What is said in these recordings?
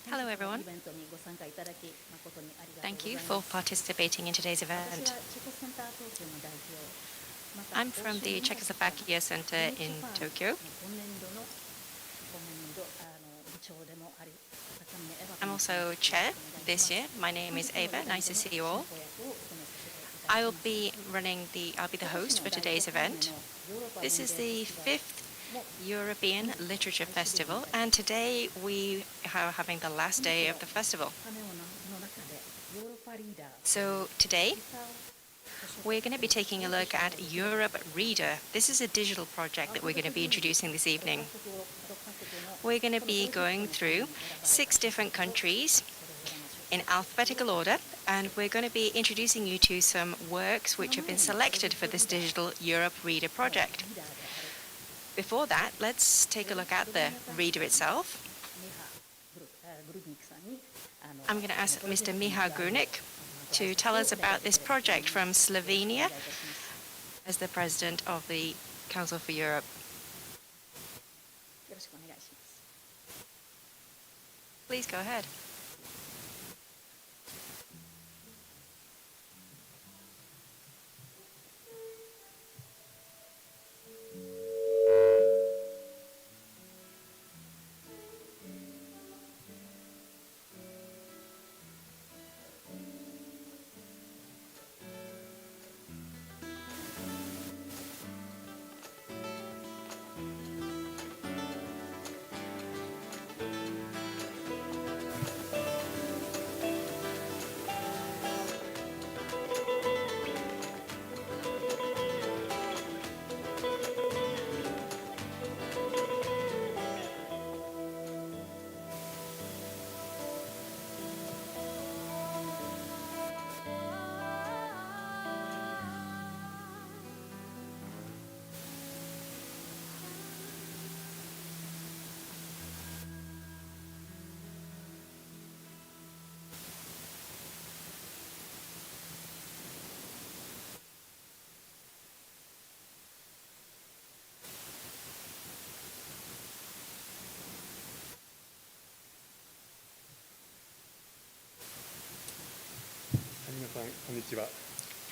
Hello everyone. Thank you for participating in today's event. I'm from the Czechoslovakia Center in Tokyo. I'm also chair this year. My name is Eva. Nice to see you all. I'll be the host for today's event. This is the 5th European Literature Festival, and today we are having the last day of the festival. So today we're going to be taking a look at Europe Readr. This is a digital project that we're going to be introducing this evening. We're going to be going through 6 different countries in alphabetical order, and we're going to be introducing you to some works which have been selected for this digital Europe Readr project. Before that, let's take a look at the reader itself. I'm going to ask Mr. Michal Grunik to tell us about this project from Slovenia as the President of the Council for Europe. Please go ahead.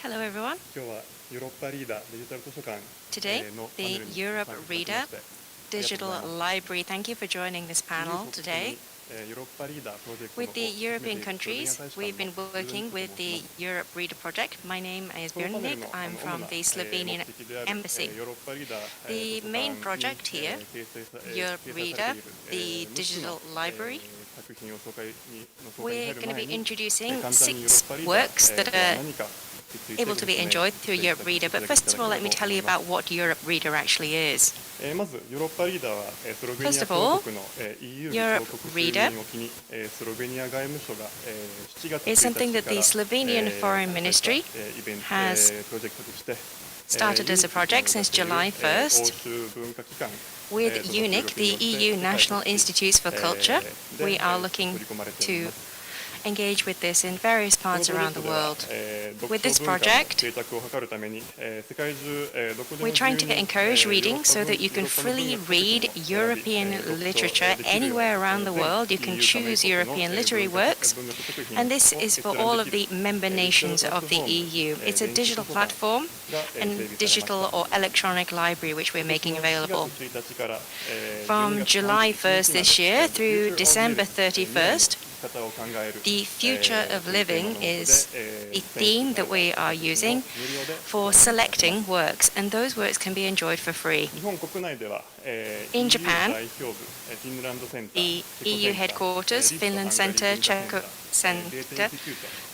Hello everyone. Today, the Europe Readr Digital Library. Thank you for joining this panel today. With the European countries, we've been working with the Europe Readr project. My name is Björnik. I'm from the Slovenian Embassy. The main project here, Europe Readr, the digital library, we're going to be introducing 6 works that are able to be enjoyed through Europe Readr. But first of all, let me tell you about what Europe Readr actually is. First of all, Europe Readr is something that the Slovenian Foreign Ministry has started as a project since July 1st. With EUNIC, the EU National Institutes for Culture, we are looking to engage with this in various parts around the world. With this project, we're trying to encourage reading so that you can freely read European literature anywhere around the world. You can choose European literary works, and this is for all of the member nations of the EU. It's a digital platform and digital or electronic library which we're making available. From July 1st this year through December 31st, the future of living is a theme that we are using for selecting works, and those works can be enjoyed for free. In Japan, the EU headquarters, Finland Center, Czech Center,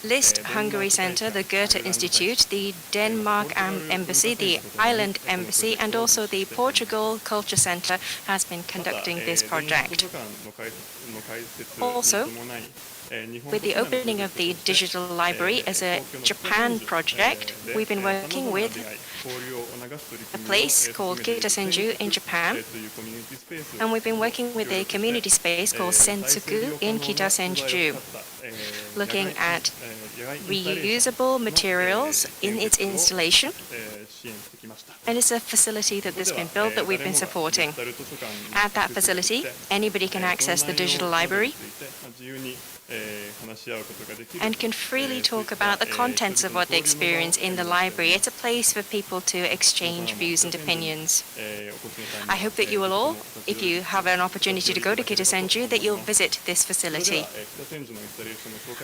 List Hungary Center, the Goethe Institute, the Denmark Embassy, the Ireland Embassy, and also the Portugal Culture Center has been conducting this project. Also, with the opening of the digital library as a Japan project, we've been working with a place called Kitasenju in Japan, and we've been working with a community space called Sensuku in Kitasenju. looking at reusable materials in its installation. And it's a facility that has been built that we've been supporting. At that facility, anybody can access the digital library and can freely talk about the contents of what they experience in the library. It's a place for people to exchange views and opinions. I hope that you will all, if you have an opportunity to go to Kitasenju, that you'll visit this facility.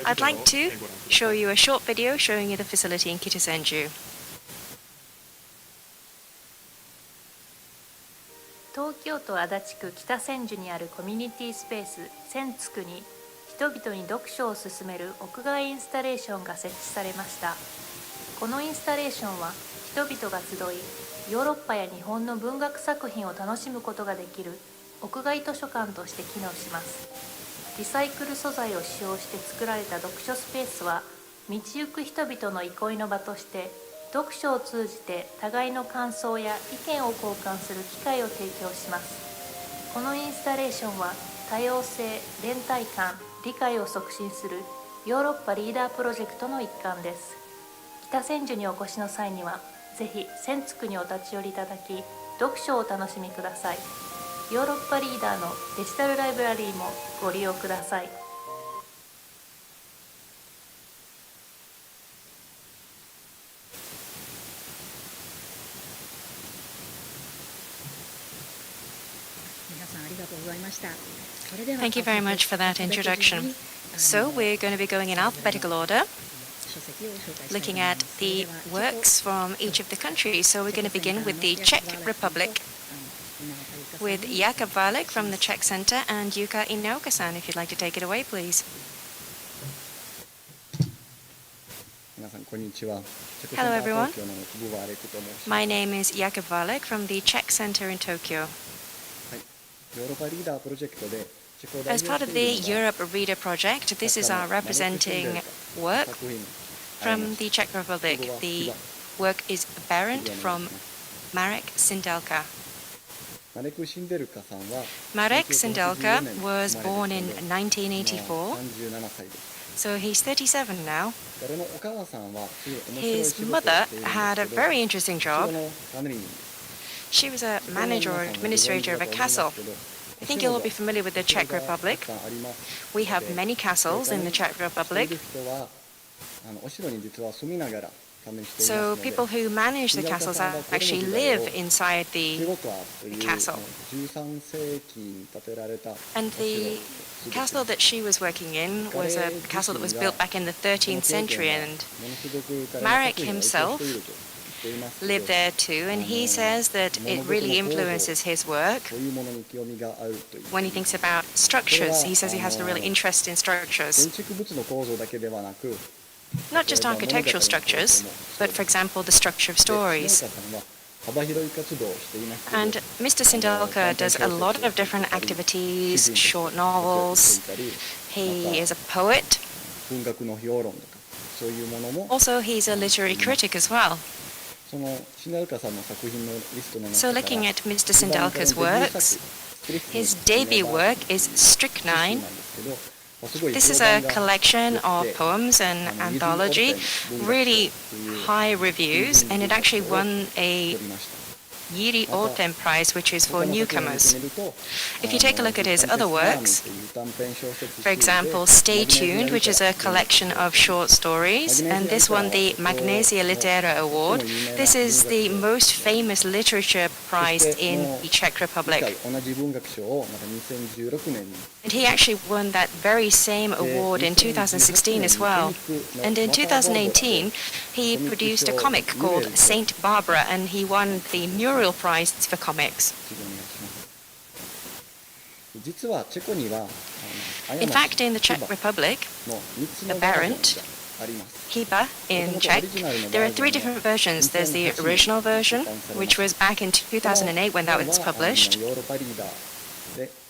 I'd like to show you a short video showing you the facility in Kitasenju. 東京都足立区北千住にあるコミュニティスペース千津区に人々に読書を進める屋外インスタレーションが設置されました。このインスタレーションは人々が集いヨーロッパや日本の文学作品を楽しむことができる屋外図書館として機能します。リサイクル素材を使用して作られた読書スペースは道行く人々の憩いの場として読書を通じて互いの感想や意見を交換する機会を提供します。このインスタレーションは多様性、連帯感、理解を促進するヨーロッパリーダープロジェクトの一環です。北千住にお越しの際にはぜひ千津区にお立ち寄りいただき読書をお楽しみください。ヨーロッパリーダーのデジタルライブラリーもご利用ください。Thank you very much for that introduction. So we're going to be going in alphabetical order, looking at the works from each of the countries. So we're going to begin with the Czech Republic, with Jakub Válek from the Czech Center and Yuka Inaoka-san. If you'd like to take it away, please. Hello, everyone. My name is Jakub Válek from the Czech Center in Tokyo. As part of the Europe Readr project, this is our representing work from the Czech Republic. The work is Barent from Marek Sindelka. Marek Sindelka was born in 1984, so he's 37 now. His mother had a very interesting job. She was a manager or administrator of a castle. I think you'll all be familiar with the Czech Republic. We have many castles in the Czech Republic. So people who manage the castles actually live inside the castle. And the castle that she was working in was a castle that was built back in the 13th century, and Marek himself lived there too, and he says that it really influences his work when he thinks about structures. He says he has a real interest in structures. Not just architectural structures, but for example the structure of stories. And Mr. Sindelka does a lot of different activities, short novels. He is a poet. Also, he's a literary critic as well. So looking at Mr. Sindelka's works, his debut work is Strychnine. This is a collection of poems and anthology, really high reviews, and it actually won a Yiri Oten Prize, which is for newcomers. If you take a look at his other works, for example, Stay Tuned, which is a collection of short stories, and this won the Magnesia Litera Award. This is the most famous literature prize in the Czech Republic. And he actually won that very same award in 2016 as well. And in 2018, he produced a comic called Saint Barbara, and he won the Muriel Prize for comics. In fact, in the Czech Republic, the Barent, Chyba in Czech, there are three different versions. There's the original version, which was back in 2008 when that was published.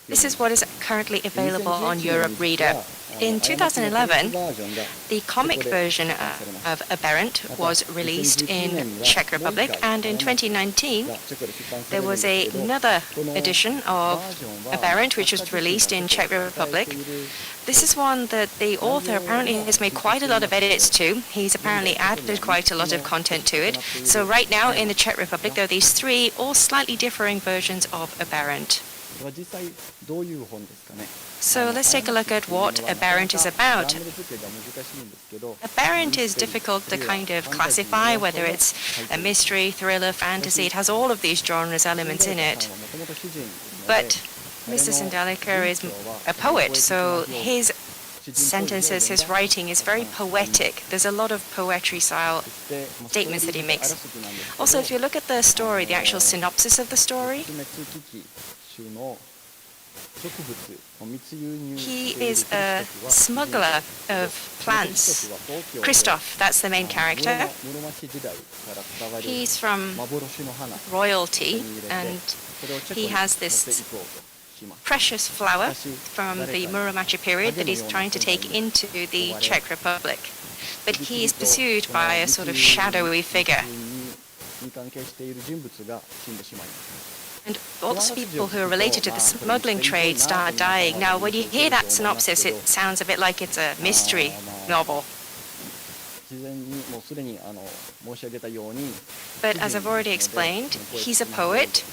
This is what is currently available on Europe Readr. In 2011, the comic version of Aberrant was released in Czech Republic, and in 2019 there was another edition of Aberrant which was released in Czech Republic. This is one that the author apparently has made quite a lot of edits to. He's apparently added quite a lot of content to it. So right now in the Czech Republic there are these three all slightly differing versions of Aberrant. So let's take a look at what Aberrant is about. Aberrant is difficult to kind of classify, whether it's a mystery, thriller, fantasy. It has all of these genres elements in it. But Mr. Sindelica is a poet, so his sentences, his writing is very poetic. There's a lot of poetry style statements that he makes. Also, if you look at the story, the actual synopsis of the story, he is a smuggler of plants. Christoph, that's the main character. He's from royalty, and he has this precious flower from the Muromachi period that he's trying to take into the Czech Republic. But he is pursued by a sort of shadowy figure. And all the people who are related to the smuggling trade start dying. Now, when you hear that synopsis, it sounds a bit like it's a mystery novel. But as I've already explained, he's a poet,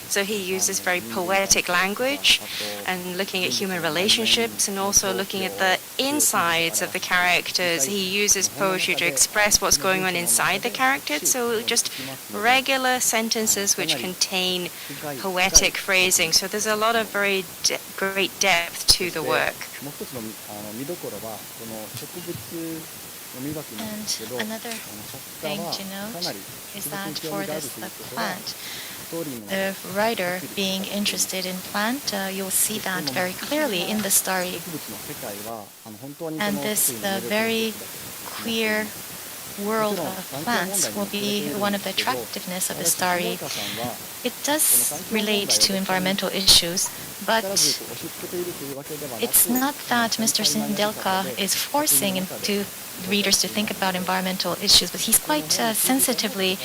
so he uses very poetic language and looking at human relationships and also looking at the insides of the characters. He uses poetry to express what's going on inside the characters, so just regular sentences which contain poetic phrasing. So there's a lot of very great depth to the work. And another thing to note is that for this plant, the writer being interested in plant, you'll see that very clearly in the story. And this very queer world of plants will be one of the attractiveness of the story. It does relate to environmental issues, but it's not that Mr. Sindelka is forcing readers to think about environmental issues, but he's quite sensitively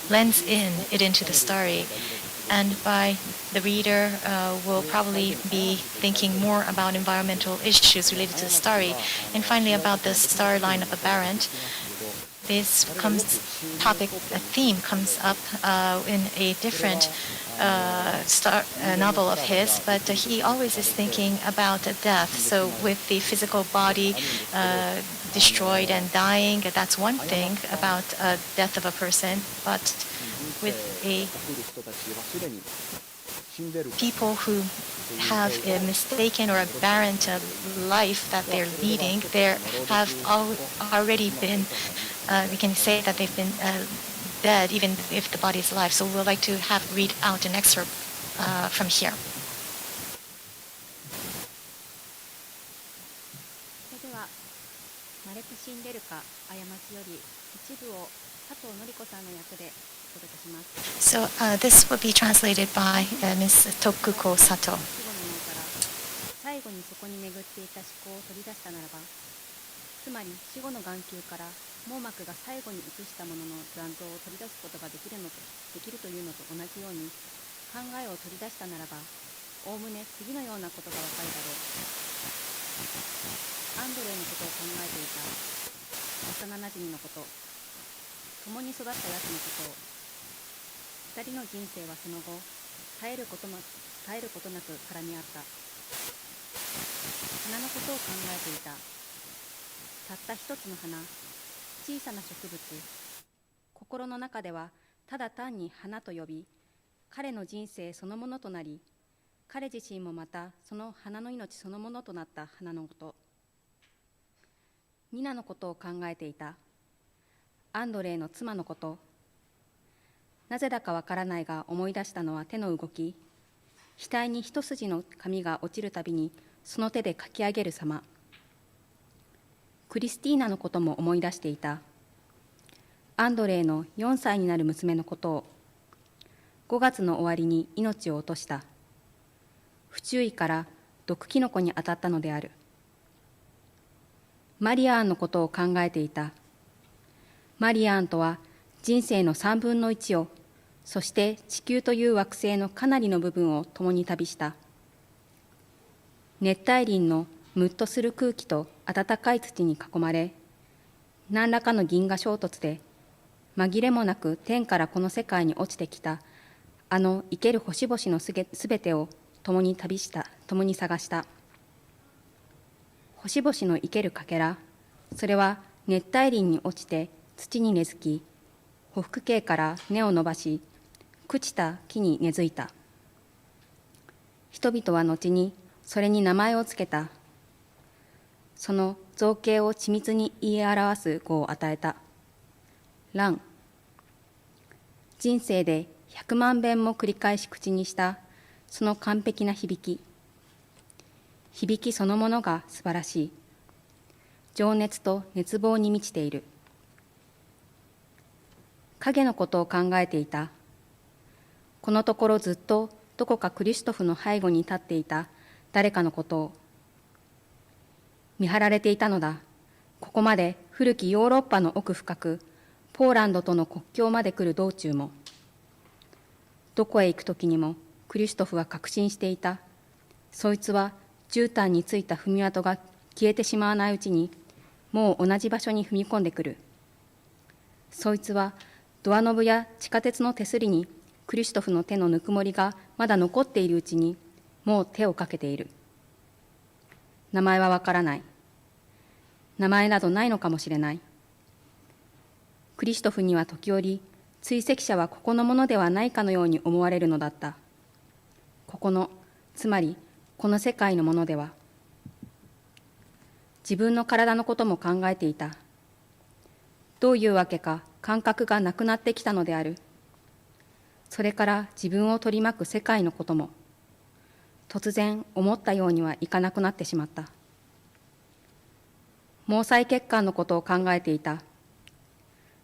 blends it into the story. And by the reader will probably be thinking more about environmental issues related to the story. And finally, about the storyline of Aberrant, this theme comes up in a different novel of his, but he always is thinking about death. So with the physical body destroyed and dying, that's one thing about death of a person, but with people who have a mistaken or aberrant life that they're leading, there have already been, we can say that they've been dead even if the body is alive. So we'd like to read out an excerpt from here. So this will be translated by Ms. Tokuko Sato. つまり死後の眼球から網膜が最後に映したものの残像を取り出すことができるというのと同じように考えを取り出したならばおおむね次のようなことがわかるだろう。アンドレイのことを考えていた幼なじみのこと共に育ったやつのことを二人の人生はその後絶えることなく絡み合った花のことを考えていたたった一つの花、小さな植物、心の中ではただ単に花と呼び、彼の人生そのものとなり、彼自身もまたその花の命そのものとなった花のこと。ニナのことを考えていた。アンドレイの妻のこと。なぜだかわからないが思い出したのは手の動き、額に一筋の髪が落ちるたびにその手でかき上げる様。クリスティーナのことも思い出していた。アンドレイの4歳になる娘のことを、5月の終わりに命を落とした。不注意から毒キノコに当たったのである。マリアーンのことを考えていた。マリアーンとは人生の3分の1を、そして地球という惑星のかなりの部分を共に旅した。熱帯林のムッとする空気と暖かい土に囲まれ、何らかの銀河衝突で紛れもなく天からこの世界に落ちてきたあの生ける星々のすべてを共に旅した、共に探した。星々の生けるかけら、それは熱帯林に落ちて土に根付き、ほふく系から根を伸ばし、朽ちた木に根付いた。人々は後にそれに名前をつけた。その造形を緻密に言い表す語を与えた。蘭。人生で100万遍も繰り返し口にしたその完璧な響き。響きそのものが素晴らしい。情熱と熱望に満ちている。影のことを考えていた。このところずっとどこかクリストフの背後に立っていた誰かのことを見張られていたのだ。ここまで古きヨーロッパの奥深く、ポーランドとの国境まで来る道中も、どこへ行くときにもクリストフは確信していた。そいつは絨毯についた踏み跡が消えてしまわないうちに、もう同じ場所に踏み込んでくる。そいつはドアノブや地下鉄の手すりにクリストフの手のぬくもりがまだ残っているうちに、もう手をかけている。名前はわからない。名前などないのかもしれない。クリストフには時折、追跡者はここのものではないかのように思われるのだった。ここの、つまりこの世界のものでは。自分の体のことも考えていた。どういうわけか感覚がなくなってきたのである。それから自分を取り巻く世界のことも、突然思ったようにはいかなくなってしまった。毛細血管のことを考えていた。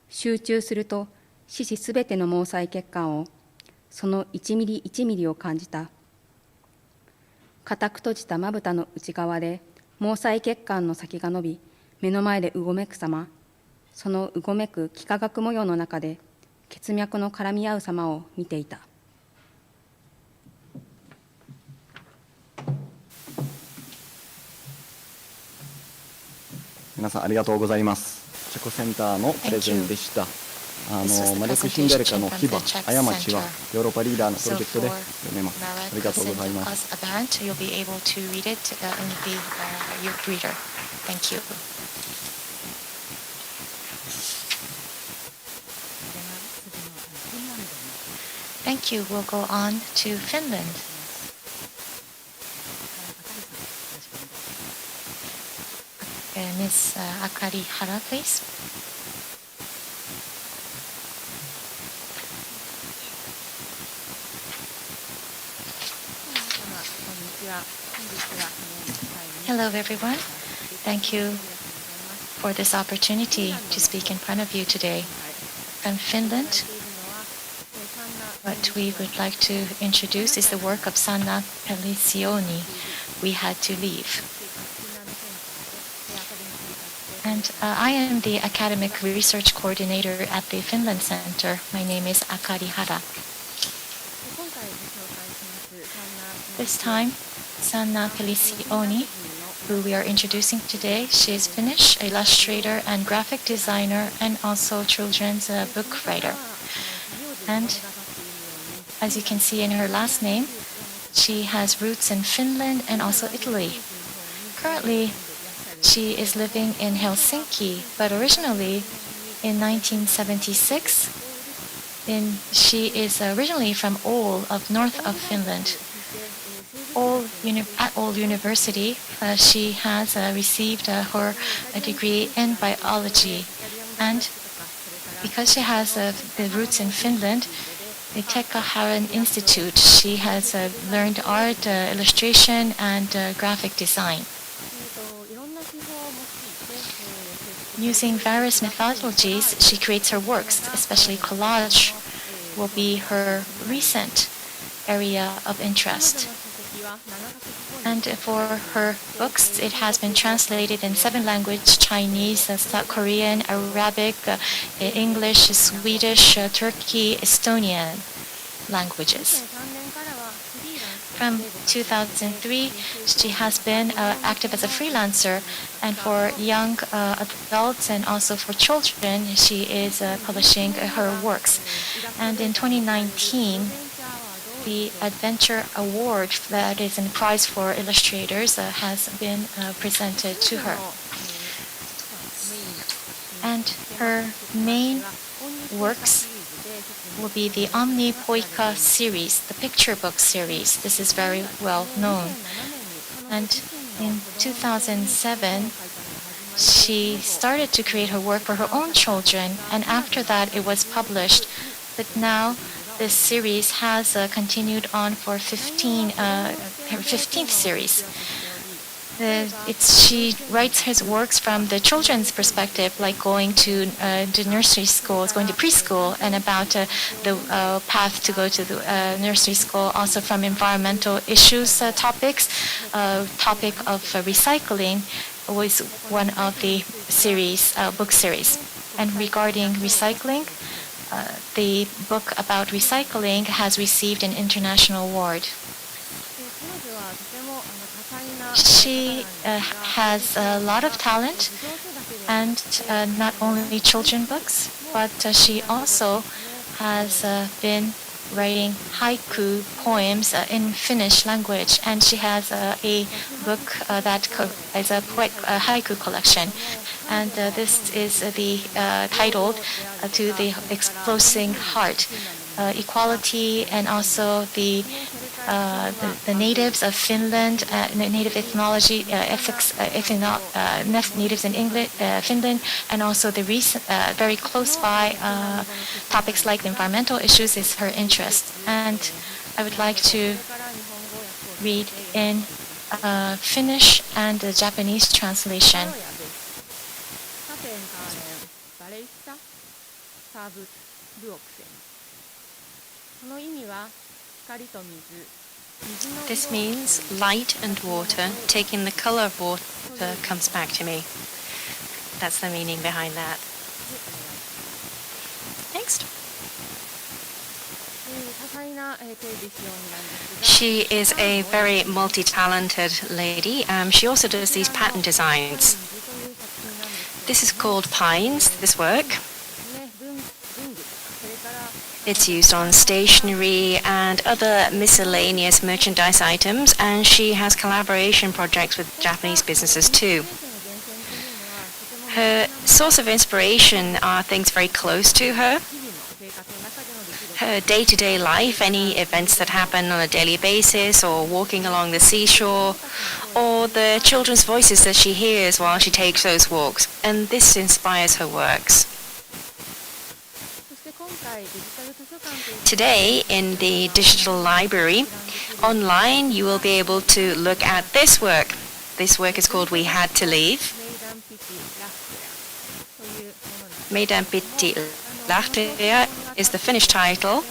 集中すると四肢すべての毛細血管を、その1ミリ1ミリを感じた。固く閉じたまぶたの内側で毛細血管の先が伸び、目の前でうごめく様、そのうごめく幾何学模様の中で血脈の絡み合う様を見ていた。皆さんありがとうございます。チェコセンターのプレゼンでした。魔力シンデレカの牙、過ちはヨーロッパリーダーのプロジェクトで読めます。ありがとうございます。You'll be able to read it in the Europe Readr. Thank you. Thank you. We'll go on to Finland. Ms. Akari Hara, please. Hello, everyone. Thank you for this opportunity to speak in front of you today. From Finland, what we would like to introduce is the work of Sanna Pellissioni, We Had to Leave. And I am the academic research coordinator at the Finland Center. My name is Akari Hara. This time, Sanna Pellissioni, who we are introducing today, she is Finnish, illustrator and graphic designer, and also children's book writer. And as you can see in her last name, she has roots in Finland and also Italy. Currently, she is living in Helsinki, but originally in 1976, she is originally from Oulu of north of Finland. At Oulu University, she has received her degree in biology, and because she has the roots in Finland, the Pekka Haran Institute, she has learned art, illustration, and graphic design. Using various methodologies, she creates her works, especially collage will be her recent area of interest. And for her books, it has been translated in 7 languages: Chinese, South Korean, Arabic, English, Swedish, Turkey, Estonian languages. From 2003, she has been active as a freelancer, and for young adults and also for children, she is publishing her works. And in 2019, the Adventure Award, that is a prize for illustrators, has been presented to her. And her main works will be the Omni Poika series, the picture book series. This is very well known. And in 2007, she started to create her work for her own children, and after that it was published. But now this series has continued on for her 15th series. She writes her works from the children's perspective, like going to the nursery schools, going to preschool, and about the path to go to the nursery school. Also from environmental issues topics, topic of recycling was one of the series, book series. And regarding recycling, the book about recycling has received an international award. She has a lot of talent, and not only children books, but she also has been writing haiku poems in Finnish language, and she has a book that is a haiku collection. And this is the titled To the Exploding Heart, equality and also the natives of Finland, native ethnology, ethics, natives in England, Finland, and also the recent, very close by topics like the environmental issues is her interest. And I would like to read in Finnish and the Japanese translation. This means light and water. Taking the color of water comes back to me. That's the meaning behind that. Next. She is a very multi-talented lady. She also does these pattern designs. This is called Pines, this work. It's used on stationery and other miscellaneous merchandise items, and she has collaboration projects with Japanese businesses too. Her source of inspiration are things very close to her. Her day-to-day life, any events that happen on a daily basis, or walking along the seashore, or the children's voices that she hears while she takes those walks, and this inspires her works. Today, in the digital library, online, you will be able to look at this work. This work is called We Had to Leave. Meidän piti lähteä is the Finnish title.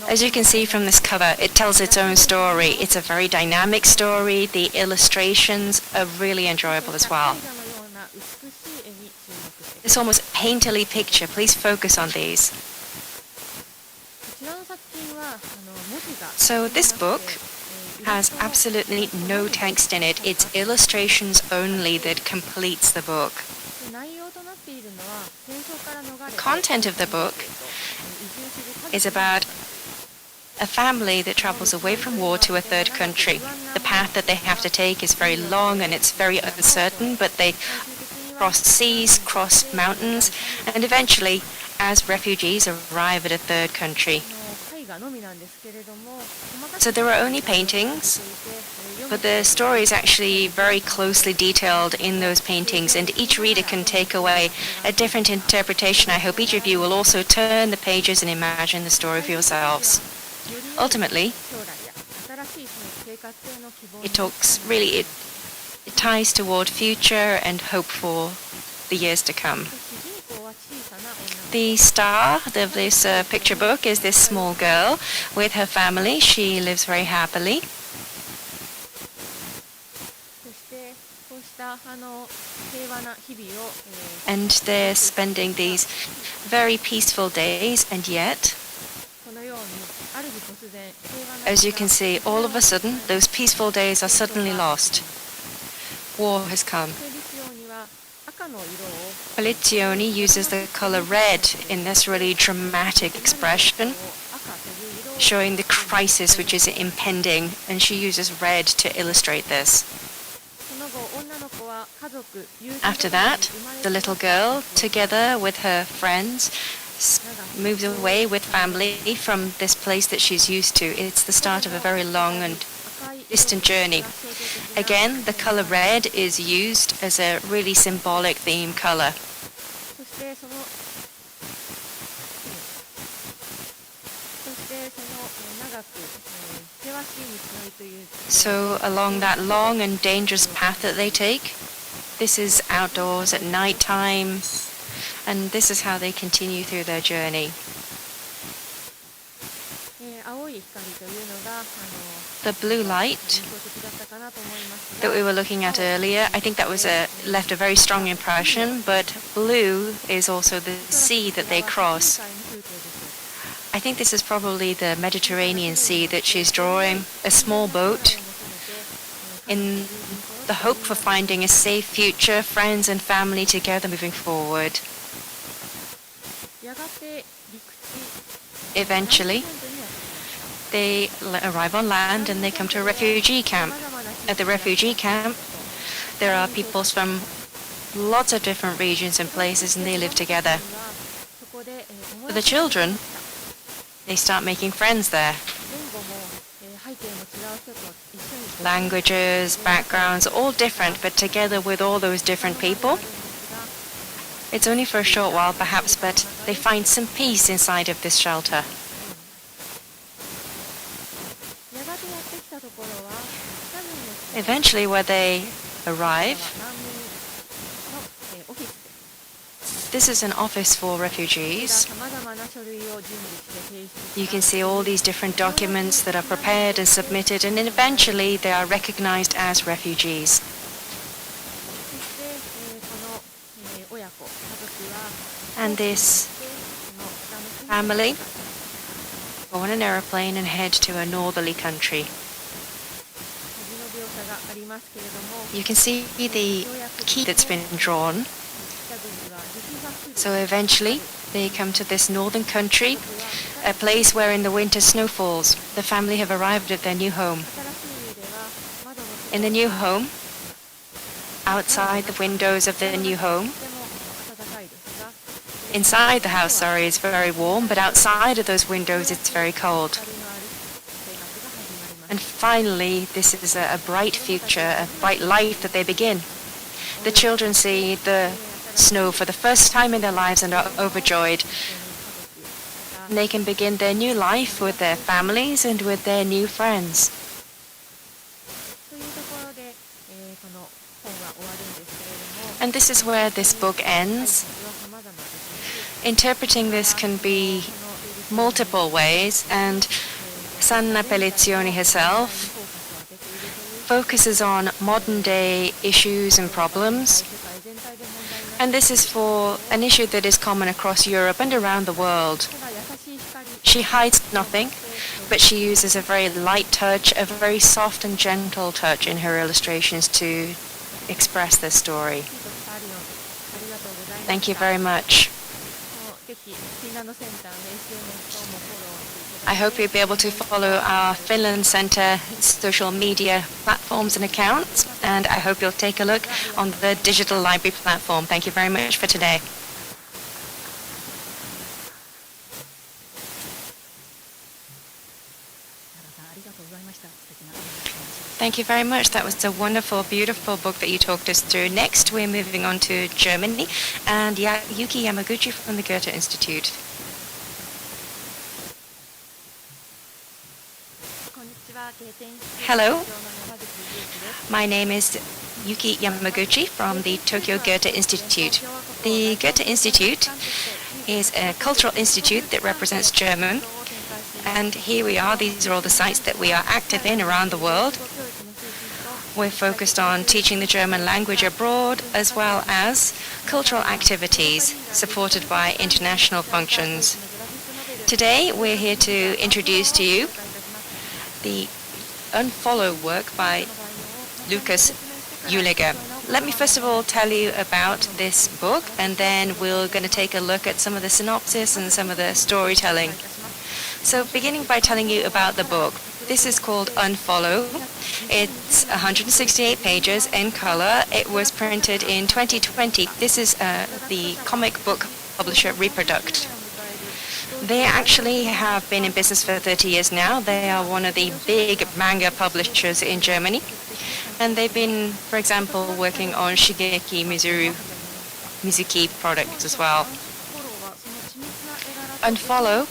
As you can see from this cover, it tells its own story. It's a very dynamic story. The illustrations are really enjoyable as well. It's almost a painterly picture. Please focus on these. So this book has absolutely no text in it. It's illustrations only that completes the book. The content of the book is about a family that travels away from war to a third country. The path that they have to take is very long and it's very uncertain, but they cross seas, cross mountains, and eventually, as refugees, arrive at a third country. So there are only paintings, but the story is actually very closely detailed in those paintings, and each reader can take away a different interpretation. I hope each of you will also turn the pages and imagine the story for yourselves. Ultimately, it talks really, it ties toward future and hope for the years to come. The star of this picture book is this small girl with her family. She lives very happily. そしてこうした平和な日々を、And they're spending these very peaceful days, and yet, このようにある日突然平和な as you can see, all of a sudden, those peaceful days are suddenly lost. War has come. ペリシオには赤の色を Polizioni uses the color red in this really dramatic expression, 赤という色を showing the crisis which is impending, and she uses red to illustrate this. その後女の子は家族友人 After that, the little girl, together with her friends, moves away with family from this place that she's used to. It's the start of a very long and distant journey. Again, the color red is used as a really symbolic theme color. そしてその長く険しい道のりという So along that long and dangerous path that they take, this is outdoors at night time, and this is how they continue through their journey. 青い光というのが The blue light 印象的だったかなと思います that が we were looking at earlier, I think that was left a very strong impression, but blue is also the sea that they cross. 世界の風景です I think this is probably the Mediterranean Sea that she's drawing, a small boat, in the hope for finding a safe future, friends and family together moving forward. やがて陸地 Eventually, they arrive on land and they come to a refugee camp. At the refugee camp, there are peoples from lots of different regions and places, and they live together. そこで For the children, they start making friends there. 言語も背景も違う人と一緒に Languages, backgrounds, all different, but together with all those different people, it's only for a short while perhaps, but they find some peace inside of this shelter. やがてやってきたところは多分ですね Eventually, where they arrive, 難民のオフィスです this is an office for refugees. さまざまな書類を準備して提出 You can see all these different documents that are prepared and submitted, and then eventually they are recognized as refugees. そしてこの親子家族は And this この北の国 family go on an aeroplane and head to a northerly country. 旅の描写がありますけれども You can see the key that's been drawn. 北国は雪が降る So eventually they come to this northern country, a place where in the winter snow falls. The family have arrived at their new home. 新しい家では窓の外 In the new home, outside the windows of the new home, とても暖かいですが inside the house, sorry, is very warm, but outside of those windows it's very cold. 光のある生活が始まります And finally, this is a bright future, a bright life that they begin. The children see the snow for the first time in their lives and are overjoyed. And they can begin their new life with their families and with their new friends. というところでこの本は終わるんですけれども And this is where this book ends. 様々ですし Interpreting this can be multiple ways, and Sanna Pellizioni herself focuses on modern day issues and problems. 世界全体で問題にな And this is for an issue that is common across Europe and around the world. ただ優しい光 She hides nothing, but she uses a very light touch, a very soft and gentle touch in her illustrations to express this story. ありがとうございました Thank you very much. ぜひフィンランドセンターの SNS 等もフォローしていただいて I hope you'll be able to follow our Finland Centre social media platforms and accounts, and I hope you'll take a look on the digital library platform. Thank you very much for today. Thank you very much. That was a wonderful, beautiful book that you talked us through. Next, we're moving on to Germany, and Yuki Yamaguchi from the Goethe Institute. こんにちは、ゲーテインス Hello. の山口祐希です My name is Yuki Yamaguchi from the Tokyo Goethe Institute. The Goethe Institute is a cultural institute that represents German. And here we are. These are all the sites that we are active in around the world. We're focused on teaching the German language abroad, as well as cultural activities supported by international functions. Today, we're here to introduce to you the Unfollow work by Lukas Uliger. Let me first of all tell you about this book, and then we're going to take a look at some of the synopsis and some of the storytelling. So beginning by telling you about the book. This is called Unfollow. It's 168 pages in color. It was printed in 2020. This is the comic book publisher Reproduct. They actually have been in business for 30 years now. They are one of the big manga publishers in Germany. And they've been, for example, working on Shigeki Mizuki products as well. Unfollow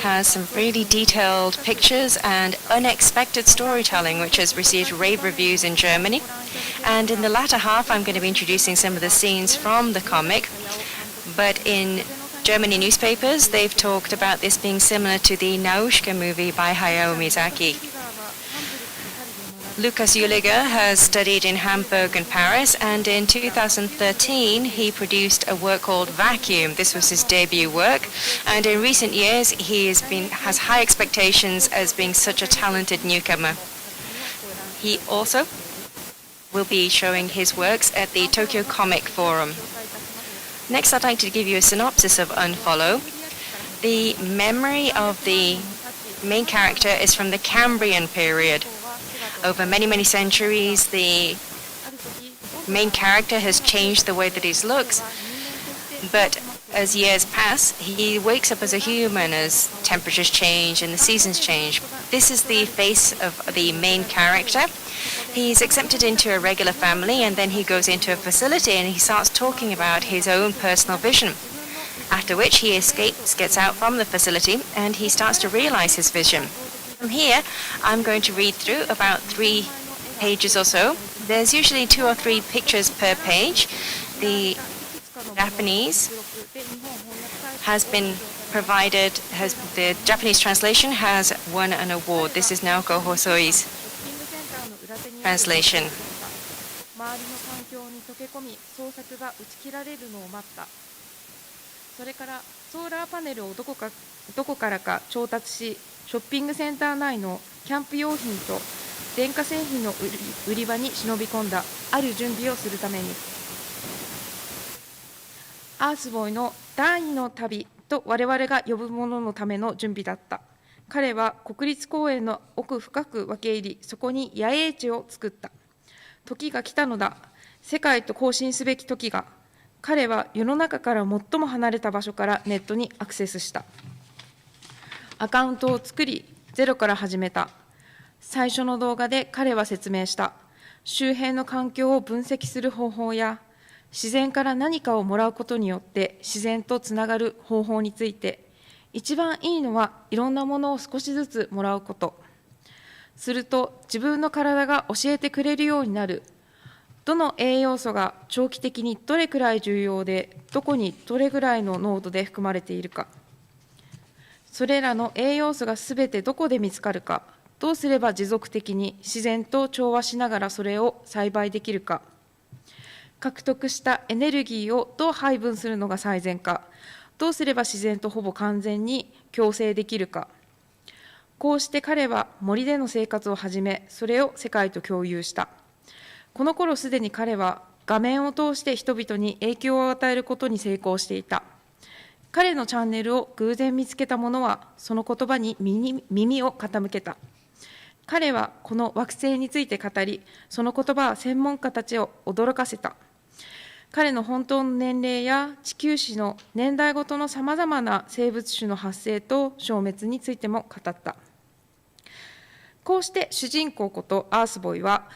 has some really detailed pictures and unexpected storytelling, which has received rave reviews in Germany. And in the latter half, I'm going to be introducing some of the scenes from the comic. But in Germany newspapers, they've talked about this being similar to the Nausicaa movie by Hayao Miyazaki. Lukas Uliger has studied in Hamburg and Paris, and in 2013 he produced a work called Vacuum. This was his debut work, and in recent years he has high expectations as being such a talented newcomer. He also will be showing his works at the Tokyo Comic Forum. Next, I'd like to give you a synopsis of Unfollow. The memory of the main character is from the Cambrian period. Over many, many centuries, the main character has changed the way that he looks. But as years pass, he wakes up as a human as temperatures change and the seasons change. This is the face of the main character. He's accepted into a regular family, and then he goes into a facility and he starts talking about his own personal vision. After which he escapes, gets out from the facility, and he starts to realize his vision. From here, I'm going to read through about 3 pages or so. There's usually 2 or 3 pictures per page. The Japanese has been provided, the Japanese translation has won an award. This is Naoko Hosoi's translation. それからソーラーパネルをどこからか調達し、ショッピングセンター内のキャンプ用品と電化製品の売り場に忍び込んだある準備をするために、アースボーイの第2の旅と我々が呼ぶもののための準備だった。彼は国立公園の奥深く分け入り、そこに野営地を作った。時が来たのだ。世界と交信すべき時が。彼は世の中から最も離れた場所からネットにアクセスした。アカウントを作り、ゼロから始めた。最初の動画で彼は説明した。周辺の環境を分析する方法や、自然から何かをもらうことによって自然とつながる方法について、一番いいのはいろんなものを少しずつもらうこと。すると自分の体が教えてくれるようになる。どの栄養素が長期的にどれくらい重要で、どこにどれくらいの濃度で含まれているか。それらの栄養素がすべてどこで見つかるか。どうすれば持続的に自然と調和しながらそれを栽培できるか。獲得したエネルギーをどう配分するのが最善か。どうすれば自然とほぼ完全に共生できるか。こうして彼は森での生活を始め、それを世界と共有した。この頃すでに彼は画面を通して人々に影響を与えることに成功していた。彼のチャンネルを偶然見つけた者は、その言葉に耳を傾けた。彼はこの惑星について語り、その言葉は専門家たちを驚かせた。彼の本当の年齢や地球史の年代ごとのさまざまな生物種の発生と消滅についても語った。こうして主人公ことアースボーイは、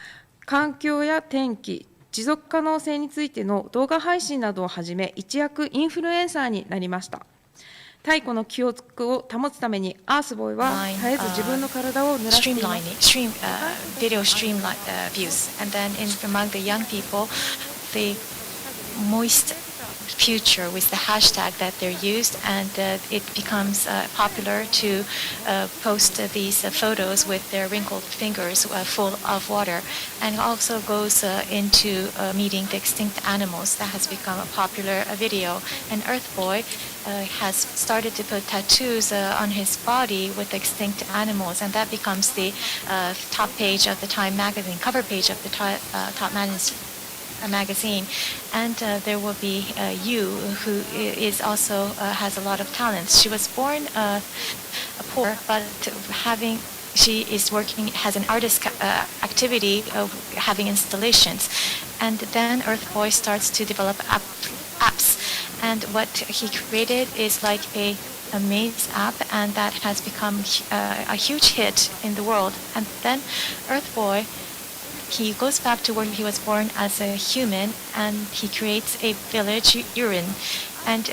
環境や天気、持続可能性についての動画配信などをはじめ、一躍インフルエンサーになりました。太古の記憶を保つために、アースボーイは絶えず自分の体を濡らしています。Video stream views, and then among the young people, the moist future with the hashtag that they're used, and it becomes popular to post these photos with their wrinkled fingers full of water, and also goes into meeting the extinct animals. That has become a popular video. And Earth Boy has started to put tattoos on his body with extinct animals, and that becomes the top page of the Time magazine, cover page of the top magazine. And there will be Yu, who is also has a lot of talents. She was born poor, but she is working, has an artist activity of having installations. And then Earth Boy starts to develop apps. And what he created is like a maze app, and that has become a huge hit in the world. And then Earth Boy, he goes back to where he was born as a human, and he creates a village, Urin, and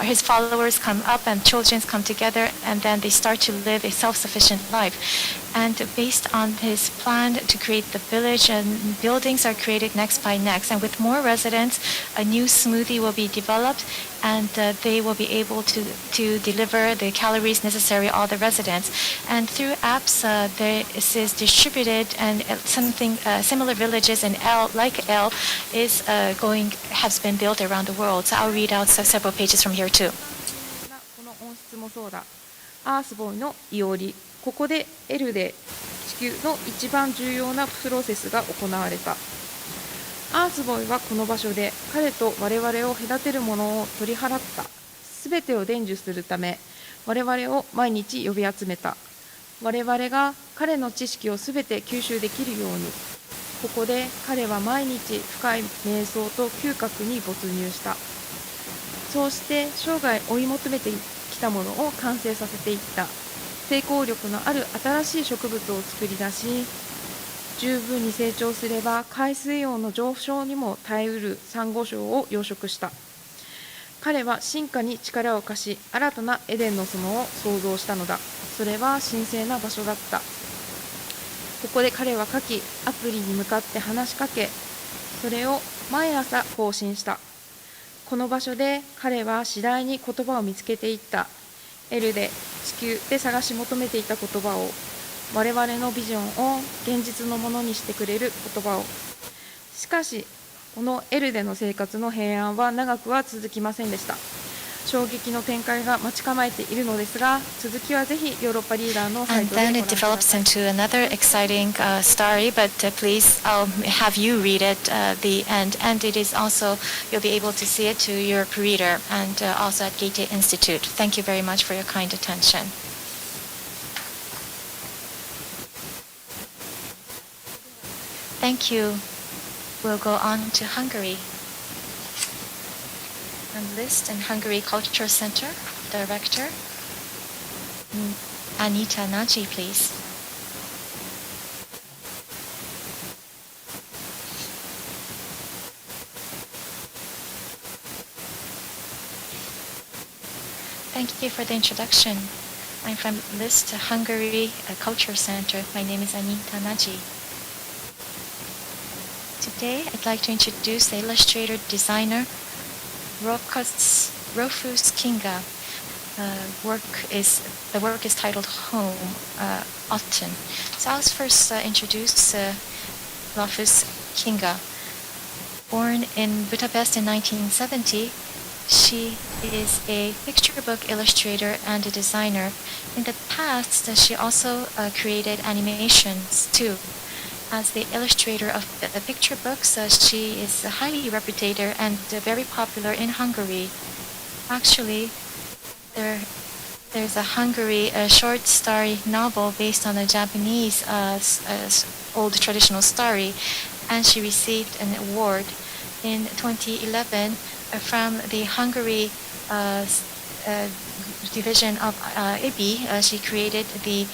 his followers come up and children come together, and then they start to live a self-sufficient life. And based on his plan to create the village, and buildings are created next by next, and with more residents, a new smoothie will be developed, and they will be able to deliver the calories necessary to all the residents. And through apps, this is distributed, and something similar villages in like L has been built around the world. So I'll read out several pages from here too. この温室もそうだ。アースボーイのいおり。ここで L で地球の一番重要なプロセスが行われた。アースボーイはこの場所で彼と我々を隔てるものを取り払った。すべてを伝授するため我々を毎日呼び集めた。我々が彼の知識をすべて吸収できるように。ここで彼は毎日深い瞑想と嗅覚に没入した。そうして生涯追い求めてきたものを完成させていった。抵抗力のある新しい植物を作り出し、十分に成長すれば海水温の上昇にも耐えうるサンゴ礁を養殖した。彼は進化に力を貸し、新たなエデンの園を創造したのだ。それは神聖な場所だった。ここで彼は下記アプリに向かって話しかけ、それを毎朝更新した。この場所で彼は次第に言葉を見つけていった。L で地球で探し求めていた言葉を、我々のビジョンを現実のものにしてくれる言葉を。しかしこの L での生活の平安は長くは続きませんでした。衝撃の展開が待ち構えているのですが、続きはぜひヨーロッパリーダーのサイトでご覧ください。And then it develops into another exciting story, but please I'll have you read it the end. And it is also, you'll be able to see it to Europe Readr and also at Goethe Institute. Thank you very much for your kind attention. Thank you. We'll go on to Hungary. And List and Hungary Culture Center Director, Anita Nagy, please. Thank you for the introduction. I'm from List Hungary Culture Center. My name is Anita Nagy. Today, I'd like to introduce the illustrator designer Rufus Kinga. The work is titled Home, Autumn. So I'll first introduce Rufus Kinga. Born in Budapest in 1970, she is a picture book illustrator and a designer. In the past, she also created animations too. As the illustrator of the picture books, she is highly reputed and very popular in Hungary. Actually, there's a Hungary short story novel based on a Japanese old traditional story, and she received an award in 2011 from the Hungary division of IBI. She created the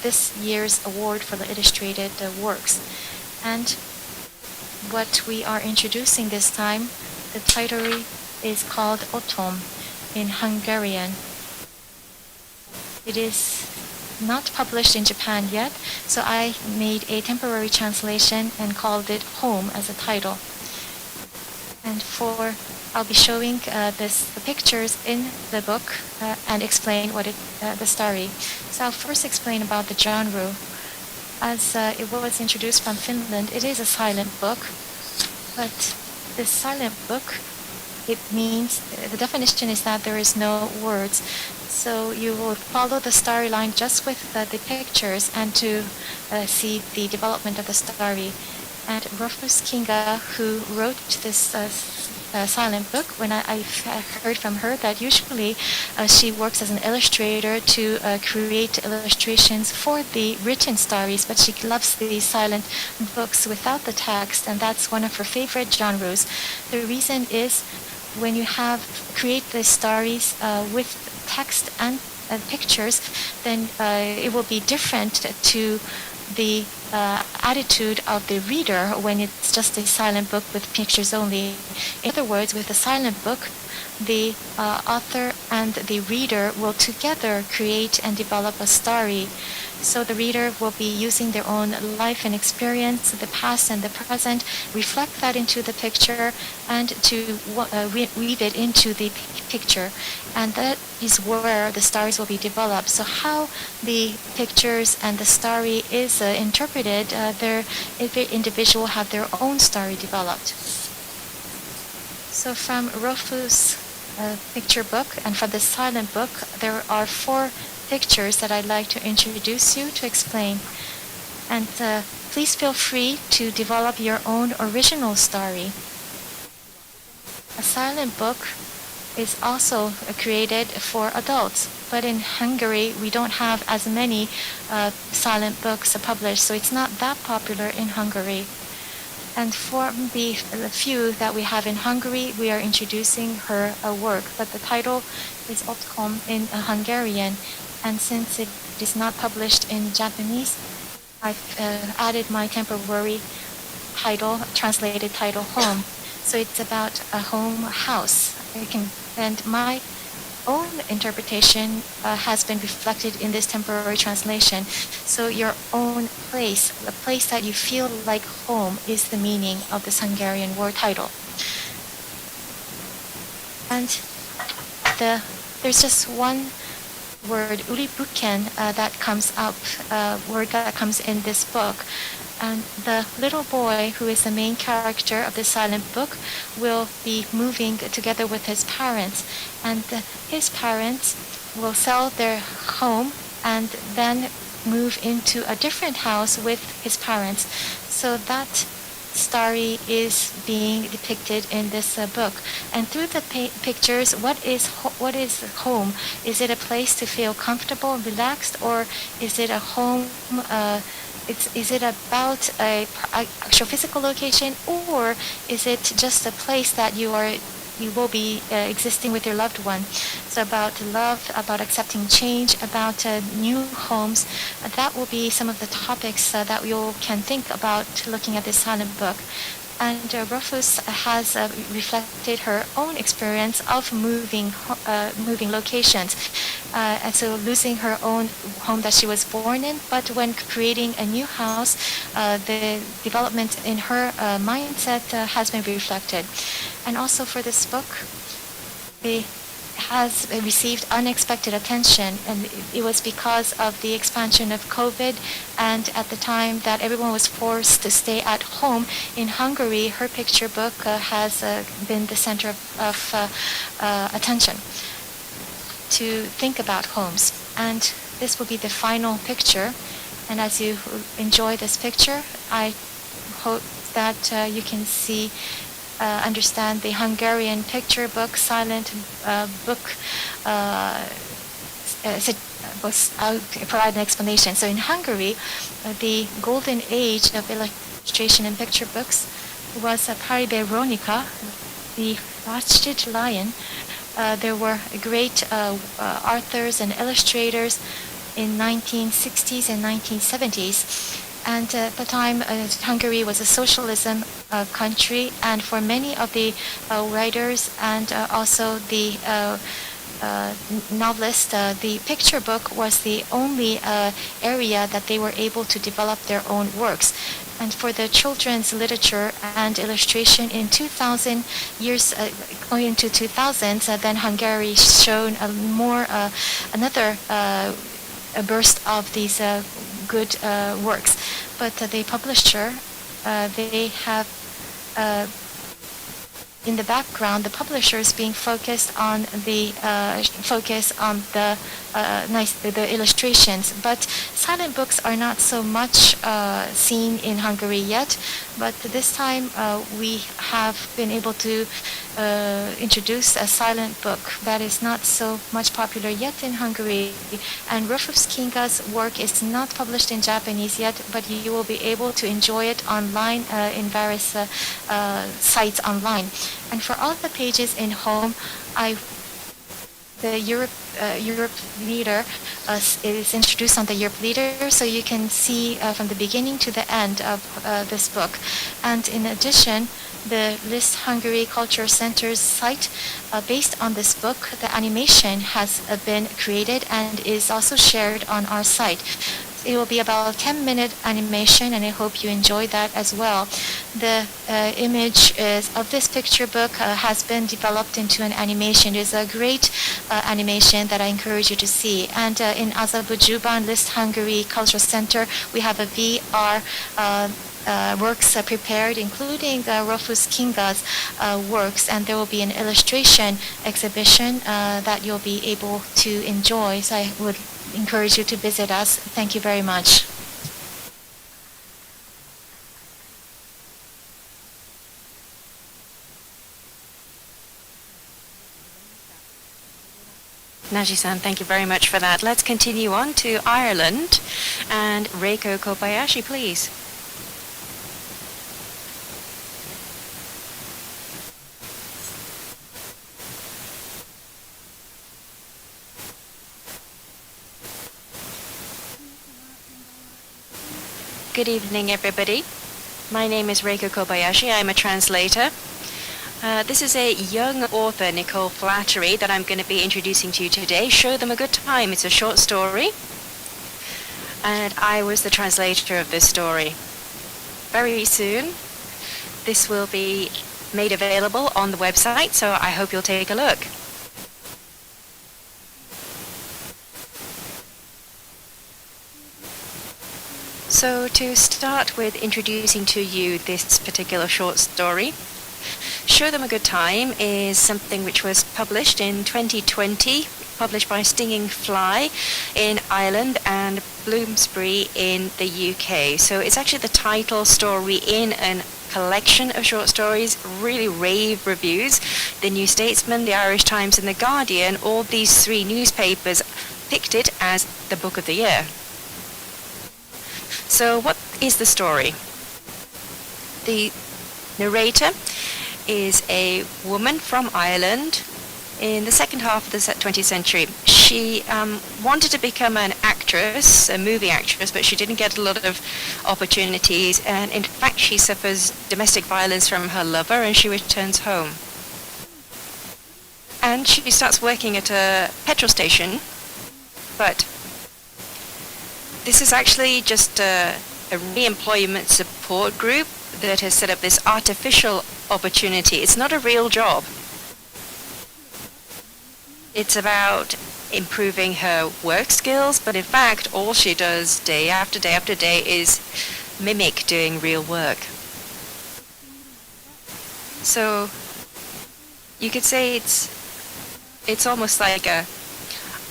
this year's award for the illustrated works. And what we are introducing this time, the title is called Autumn in Hungarian. It is not published in Japan yet, so I made a temporary translation and called it Home as a title. And I'll be showing the pictures in the book and explain the story. So I'll first explain about the genre. As it was introduced from Finland, it is a silent book, but this silent book, it means, the definition is that there is no words. So you will follow the storyline just with the pictures and to see the development of the story. And Rufus Kinga, who wrote this silent book, when I heard from her that usually she works as an illustrator to create illustrations for the written stories, but she loves the silent books without the text, and that's one of her favorite genres. The reason is when you create the stories with text and pictures, then it will be different to the attitude of the reader when it's just a silent book with pictures only. In other words, with a silent book, the author and the reader will together create and develop a story. So the reader will be using their own life and experience, the past and the present, reflect that into the picture and to weave it into the picture. And that is where the stories will be developed. So how the pictures and the story is interpreted, every individual have their own story developed. So from Rofu's picture book and from the silent book, there are 4 pictures that I'd like to introduce you to explain. And please feel free to develop your own original story. A silent book is also created for adults, but in Hungary we don't have as many silent books published, so it's not that popular in Hungary. And for the few that we have in Hungary, we are introducing her work, but the title is Otkom in Hungarian, and since it is not published in Japanese, I've added my temporary title, translated title, Home. So it's about a home house. And my own interpretation has been reflected in this temporary translation. So your own place, the place that you feel like home, is the meaning of this Hungarian word title. And there's just one word, eulitfestjp-en, that comes up, word that comes in this book. And the little boy, who is the main character of the silent book, will be moving together with his parents. And his parents will sell their home and then move into a different house with his parents. So that story is being depicted in this book. And through the pictures, what is home? Is it a place to feel comfortable, relaxed, or is it a home? Is it about a actual physical location, or is it just a place that you will be existing with your loved one? So about love, about accepting change, about new homes. That will be some of the topics that you can think about looking at this silent book. And Rufus has reflected her own experience of moving locations. And so losing her own home that she was born in, but when creating a new house, the development in her mindset has been reflected. And also for this book, it has received unexpected attention, and it was because of the expansion of COVID, and at the time that everyone was forced to stay at home in Hungary, her picture book has been the center of attention to think about homes. And this will be the final picture, and as you enjoy this picture, I hope that you can understand the Hungarian picture book, silent book. I'll provide an explanation. So in Hungary, the golden age of illustration and picture books was Pari Veronica, the Last Lion. There were great authors and illustrators in 1960s and 1970s. And at the time, Hungary was a socialism country, and for many of the writers and also the novelists, the picture book was the only area that they were able to develop their own works. And for the children's literature and illustration in 2000 years, going into 2000s, then Hungary shown another a burst of these good works. But the publisher, they have in the background, the publisher is being focused on the the illustrations. But silent books are not so much seen in Hungary yet. But this time we have been able to introduce a silent book that is not so much popular yet in Hungary. And Rufus Kinga's work is not published in Japanese yet, but you will be able to enjoy it online in various sites online. And for all the pages in home, the Europe Readr is introduced on the Europe Readr, so you can see from the beginning to the end of this book. And in addition, the List Hungary Culture Center's site, based on this book, the animation has been created and is also shared on our site. It will be about a 10-minute animation, and I hope you enjoy that as well. The image of this picture book has been developed into an animation. It is a great animation that I encourage you to see. And in Azabujuban List Hungary Cultural Center, we have a VR works prepared, including Rufus Kinga's works, and there will be an illustration exhibition that you'll be able to enjoy. So I would encourage you to visit us. Thank you very much. Naji-san, thank you very much for that. Let's continue on to Ireland. And Reiko Kobayashi, please. Good evening, everybody. My name is Reiko Kobayashi. I'm a translator. This is a young author, Nicole Flattery, that I'm going to be introducing to you today. Show Them a Good Time. It's a short story. And I was the translator of this story. Very soon, this will be made available on the website, so I hope you'll take a look. So to start with introducing to you this particular short story, Show Them a Good Time is something which was published in 2020, published by Stinging Fly in Ireland and Bloomsbury in the UK. So it's actually the title story in a collection of short stories, really rave reviews. The New Statesman, the Irish Times and the Guardian, all these three newspapers picked it as the book of the year. So what is the story? The narrator is a woman from Ireland in the second half of the 20th century. She wanted to become an actress, a movie actress, but she didn't get a lot of opportunities. And in fact, she suffers domestic violence from her lover and she returns home. And she starts working at a petrol station, but this is actually just a re-employment support group that has set up this artificial opportunity. It's not a real job. It's about improving her work skills, but in fact, all she does day after day after day is mimic doing real work. So you could say it's almost like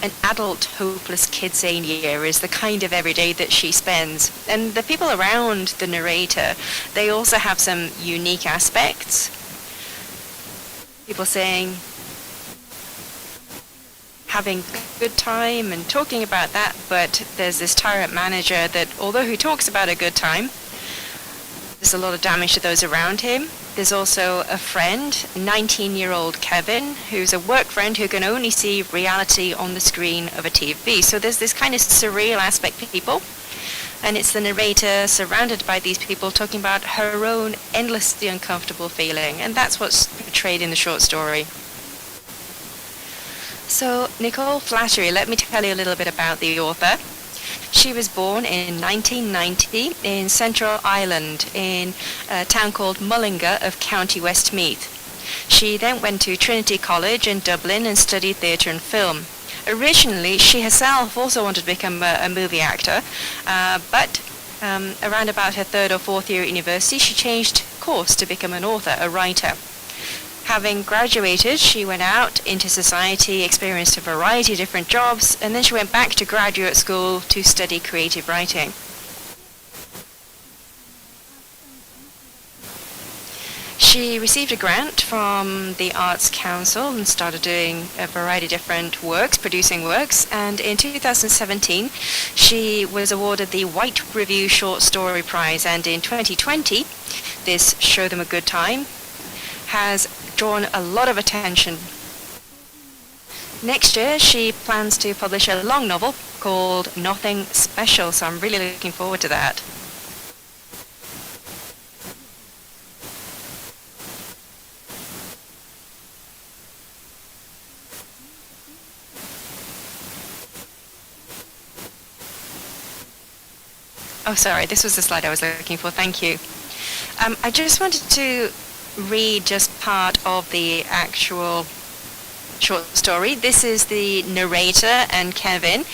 an adult hopeless kid-sane year is the kind of everyday that she spends. And the people around the narrator, they also have some unique aspects. People saying, having a good time and talking about that, but there's this tyrant manager that, although he talks about a good time, there's a lot of damage to those around him. There's also a friend, 19-year-old Kevin, who's a work friend who can only see reality on the screen of a TV. So there's this kind of surreal aspect to people. And it's the narrator surrounded by these people talking about her own endlessly uncomfortable feeling. And that's what's portrayed in the short story. So Nicole Flattery, let me tell you a little bit about the author. She was born in 1990 in Central Ireland in a town called Mullingar of County Westmeath. She then went to Trinity College in Dublin and studied theatre and film. Originally, she herself also wanted to become a movie actor, but around about her third or fourth year at university, she changed course to become an author, a writer. Having graduated, she went out into society, experienced a variety of different jobs, and then she went back to graduate school to study creative writing. She received a grant from the Arts Council and started doing a variety of different works, producing works, and in 2017 she was awarded the White Review Short Story Prize, and in 2020 this Show Them a Good Time has drawn a lot of attention. Next year she plans to publish a long novel called Nothing Special, so I'm really looking forward to that. Oh, sorry, this was the slide I was looking for. Thank you. I just wanted to read just part of the actual short story. This is the narrator and Kevin,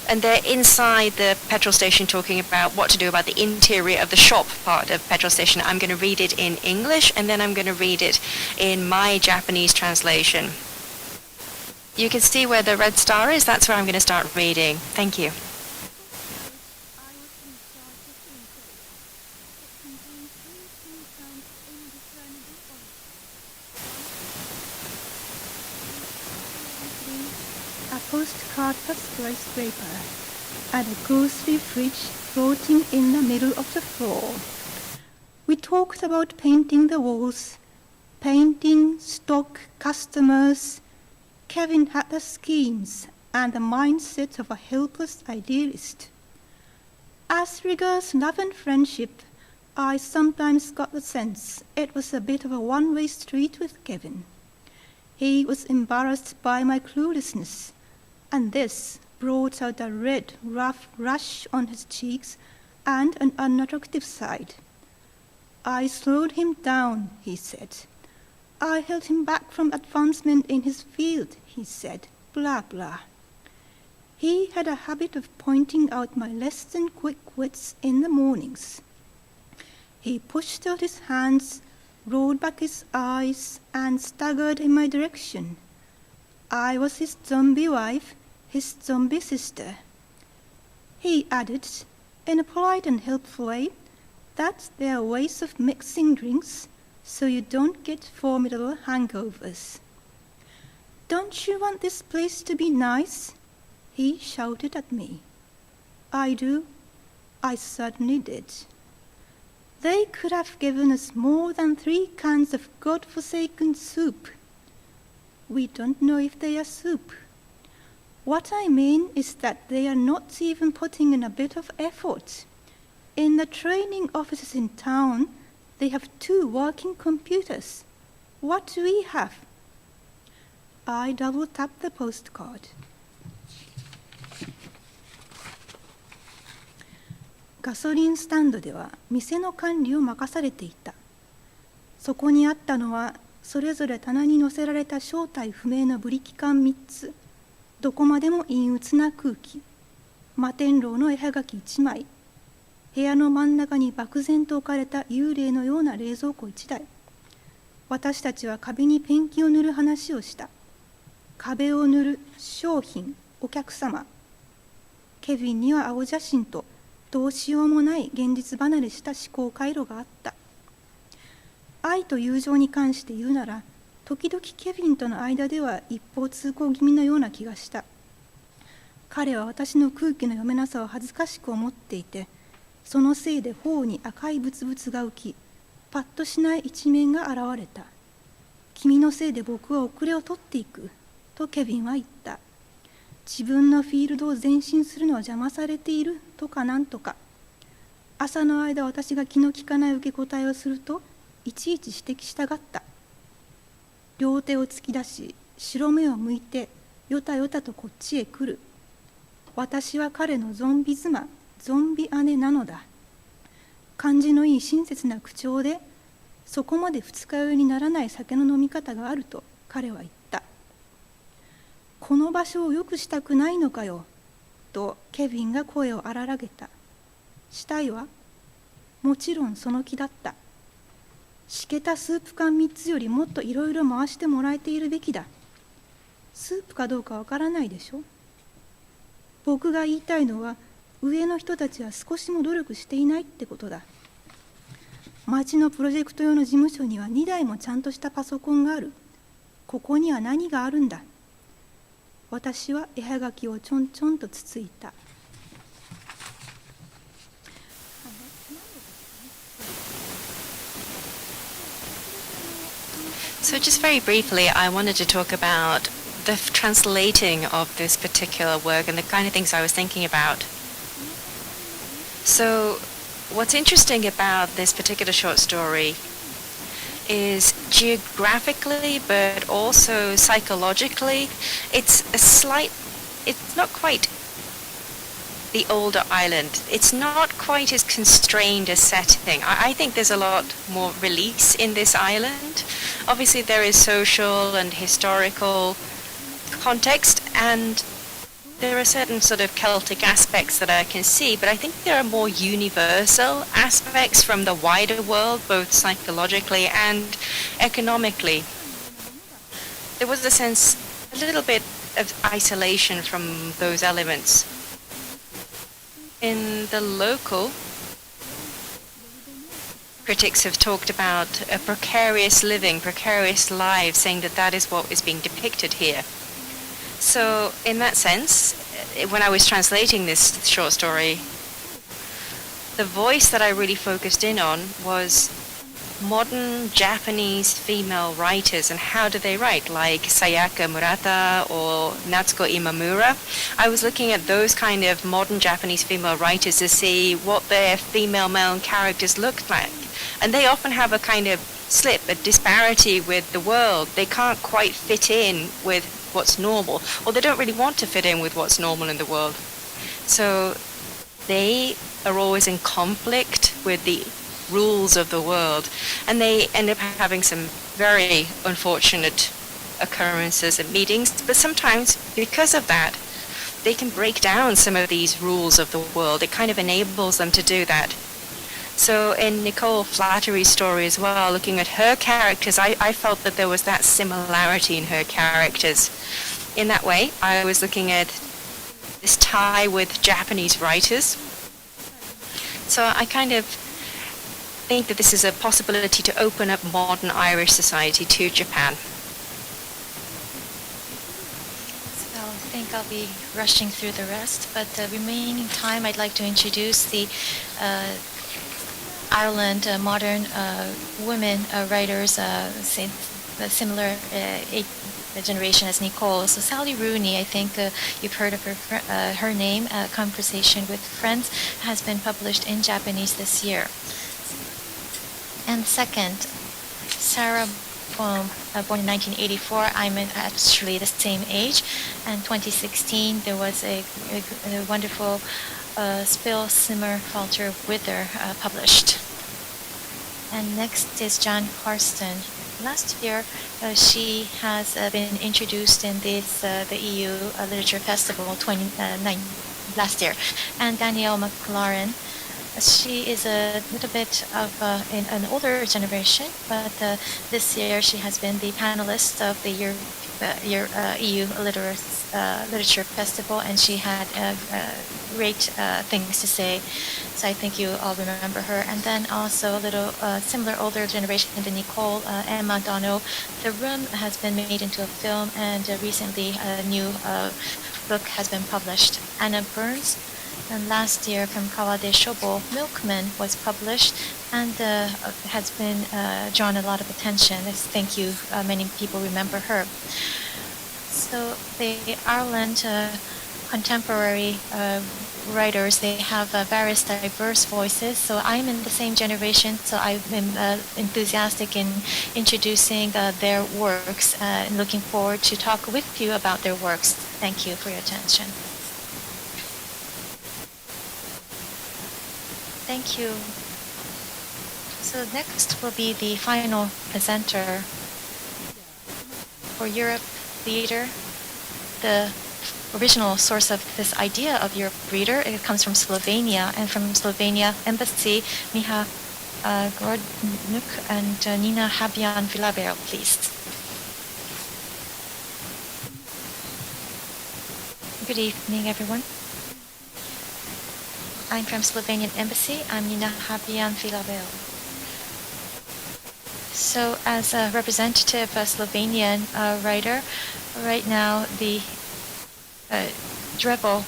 and they're inside the petrol station talking about what to do about the interior of the shop part of the petrol station. I'm going to read it in English, and then I'm going to read it in my Japanese translation. You can see where the red star is. That's where I'm going to start reading. Thank you. A postcard for skyscraper, and a grocery fridge floating in the middle of the floor. We talked about painting the walls, painting, stock, customers. Kevin had the schemes and the mindset of a helpless idealist. As regards love and friendship, I sometimes got the sense it was a bit of a one-way street with Kevin. He was embarrassed by my cluelessness, and this brought out a red, rough rush on his cheeks and an unattractive side. I slowed him down, he said. I held him back from advancement in his field, he said, blah, blah. He had a habit of pointing out my less than quick wits in the mornings. He pushed out his hands, rolled back his eyes, and staggered in my direction. I was his zombie wife, his zombie sister. He added, in a polite and helpful way, that there are ways of mixing drinks so you don't get formidable hangovers. Don't you want this place to be nice? He shouted at me. I do. I certainly did. They could have given us more than 3 cans of God-forsaken soup. We don't know if they are soup. What I mean is that they are not even putting in a bit of effort. In the training offices in town, they have 2 working computers. What do we have? I double-tapped the postcard. ガソリンスタンドでは店の管理を任されていた。そこにあったのはそれぞれ棚に載せられた正体不明のブリキ缶3つ、どこまでも陰鬱な空気、摩天楼の絵はがき1枚、部屋の真ん中に漠然と置かれた幽霊のような冷蔵庫1台。私たちは壁にペンキを塗る話をした。壁を塗る、商品、お客様。ケビンには青写真とどうしようもない現実離れした思考回路があった。愛と友情に関して言うなら、時々ケビンとの間では一方通行気味のような気がした。彼は私の空気の読めなさを恥ずかしく思っていて、そのせいで頬に赤いブツブツが浮き、パッとしない一面が現れた。君のせいで僕は遅れを取っていく、とケビンは言った。自分のフィールドを前進するのは邪魔されているとかなんとか。朝の間私が気の利かない受け答えをすると、いちいち指摘したがった。両手を突き出し、白目を向いて、よたよたとこっちへ来る。私は彼のゾンビ妻、ゾンビ姉なのだ。感じのいい親切な口調で、そこまで二日酔いにならない酒の飲み方があると彼は言った。この場所を良くしたくないのかよ、とケビンが声を荒らげた。したいわ。もちろんその気だった。しけたスープ缶3つよりもっといろいろ回してもらえているべきだ。スープかどうかわからないでしょ。僕が言いたいのは、上の人たちは少しも努力していないってことだ。町のプロジェクト用の事務所には2台もちゃんとしたパソコンがある。ここには何があるんだ。私は絵はがきをちょんちょんとつついた。So just very briefly, I wanted to talk about the translating of this particular work and the kind of things I was thinking about. So what's interesting about this particular short story is geographically, but also psychologically, it's not quite the older island. It's not quite as constrained a setting. I think there's a lot more release in this island. Obviously there is social and historical context, and there are certain sort of Celtic aspects that I can see, but I think there are more universal aspects from the wider world, both psychologically and economically. There was a little bit of isolation from those elements. In the local, critics have talked about a precarious living, precarious lives, saying that that is what is being depicted here. So in that sense, when I was translating this short story, the voice that I really focused in on was modern Japanese female writers and how do they write, like Sayaka Murata or Natsuko Imamura. I was looking at those kind of modern Japanese female writers to see what their female male characters looked like. And they often have a kind of slip, a disparity with the world. They can't quite fit in with what's normal, or they don't really want to fit in with what's normal in the world. So they are always in conflict with the rules of the world, and they end up having some very unfortunate occurrences and meetings, but sometimes because of that they can break down some of these rules of the world. It kind of enables them to do that. So in Nicole Flattery's story as well, looking at her characters, I felt that there was that similarity in her characters. In that way, I was looking at this tie with Japanese writers. So I kind of think that this is a possibility to open up modern Irish society to Japan. So I think I'll be rushing through the rest, but the remaining time I'd like to introduce the Ireland modern women writers, similar generation as Nicole. So Sally Rooney, I think you've heard of her name. Conversation with Friends has been published in Japanese this year. And second, Sarah Bohm, born in 1984. I'm actually the same age. And 2016, there was a wonderful Spill, Simmer, Falter, Wither published. And next is John Carston. Last year, she has been introduced in this the EU Literature Festival last year. And Danielle McLaren. She is a little bit of in an older generation, but this year she has been the panelist of the EU Literature Festival, and she had great things to say. So I think you all remember her. And then also a little similar older generation, the Nicole Emma Dono. The Room has been made into a film, and recently a new book has been published. Anna Burns. And last year from Kawade Shobo, Milkman was published and has been drawn a lot of attention. Thank you. Many people remember her. So the Ireland contemporary writers, they have various diverse voices. So I'm in the same generation, so I've been enthusiastic in introducing their works and looking forward to talk with you about their works. Thank you for your attention. Thank you. So next will be the final presenter for Europe Readr. The original source of this idea of Europe Readr, it comes from Slovenia, and from Slovenia Embassy, Miha Gordnuk and Nina Habian Villarreal, please. Good evening, everyone. I'm from Slovenian Embassy. I'm Nina Habian Villarreal. So, as a representative Slovenian writer, right now the Drago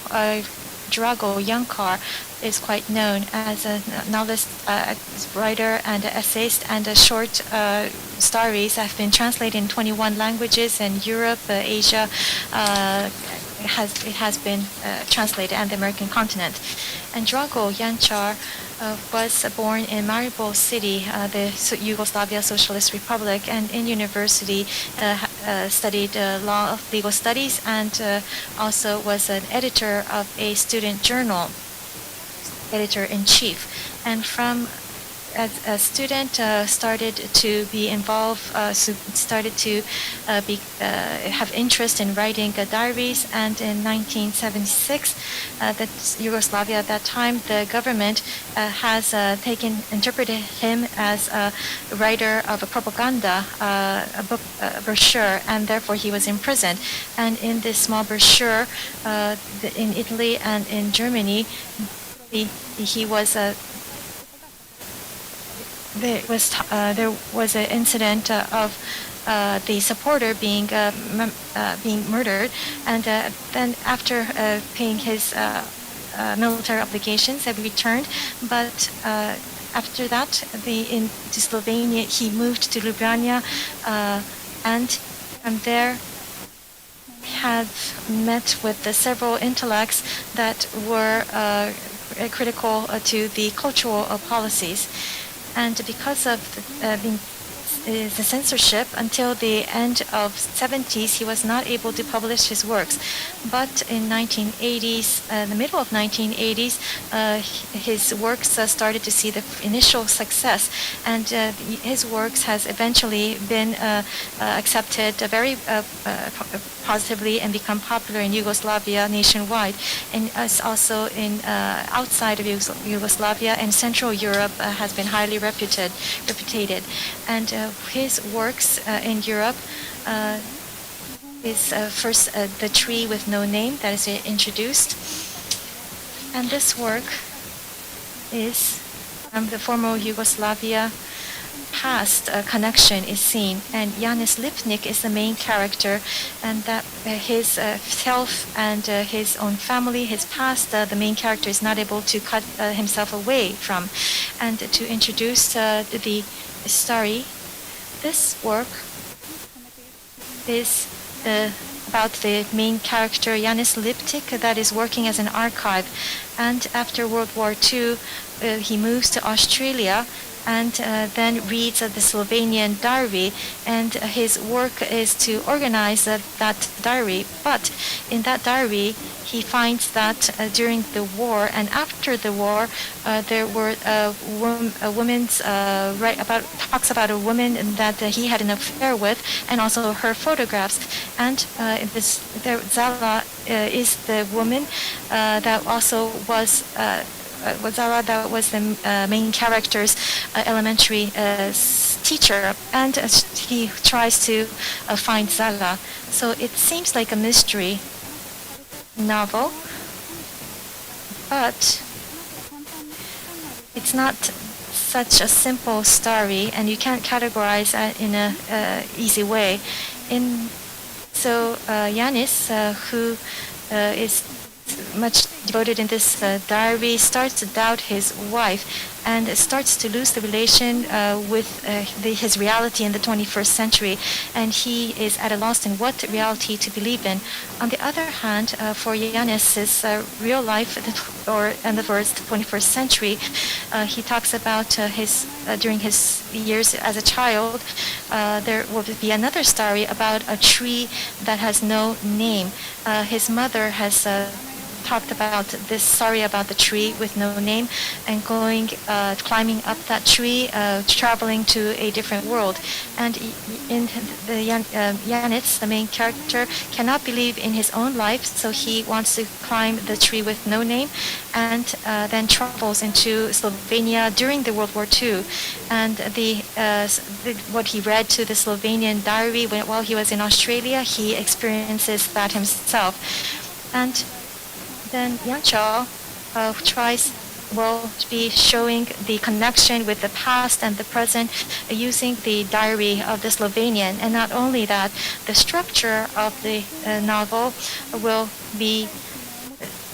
Jankar is quite known as a novelist, writer, and essayist, and short stories have been translated in 21 languages in Europe, Asia. It has been translated, and the American continent. And Drago Jančar was born in Maribor City, the Yugoslavia Socialist Republic, and in university studied law, legal studies, and also was an editor of a student journal, editor-in-chief. And from as a student, started to be involved, started to have interest in writing diaries. And in 1976, that Yugoslavia at that time, the government has interpreted him as a writer of a propaganda, a brochure, and therefore he was imprisoned. And in this small brochure, in Italy and in Germany, he was there was an incident of the supporter being murdered, and then after paying his military obligations, he returned. But after that, to Slovenia, he moved to Ljubljana, and from there had met with the several intellects that were critical to the cultural policies. And because of the censorship, until the end of 70s, he was not able to publish his works. But in 1980s, the middle of 1980s, his works started to see the initial success, and his works has eventually been accepted very positively and become popular in Yugoslavia nationwide, and also in outside of Yugoslavia and Central Europe has been highly reputed. And his works in Europe is first The Tree with No Name, that is introduced. And this work is from the former Yugoslavia. Past connection is seen, and Janez Lipnik is the main character, and that his self and his own family, his past, the main character is not able to cut himself away from. And to introduce the story, this work is about the main character Janez Lipnik that is working as an archive, and after World War II he moves to Australia and then reads the Slovenian diary, and his work is to organize that diary. But in that diary, he finds that during the war and after the war, there were talks about a woman that he had an affair with, and also her photographs. And Zala is the woman that also was. Zala, that was the main character's elementary teacher, and he tries to find Zala. So it seems like a mystery novel, but it's not such a simple story, and you can't categorize it in a easy way. So Janez, who is much devoted in this diary, starts to doubt his wife and starts to lose the relation with his reality in the 21st century, and he is at a loss in what reality to believe in. On the other hand, for Janez's real life in the 21st century, he talks about during his years as a child, there will be another story about a tree that has no name. His mother has talked about this story about the tree with no name and climbing up that tree, traveling to a different world. And in the Janitz, the main character, cannot believe in his own life, so he wants to climb the tree with no name, and then travels into Slovenia during the World War II. And what he read to the Slovenian diary while he was in Australia, he experiences that himself. And then Yancha will be showing the connection with the past and the present using the diary of the Slovenian. And not only that, the structure of the novel will be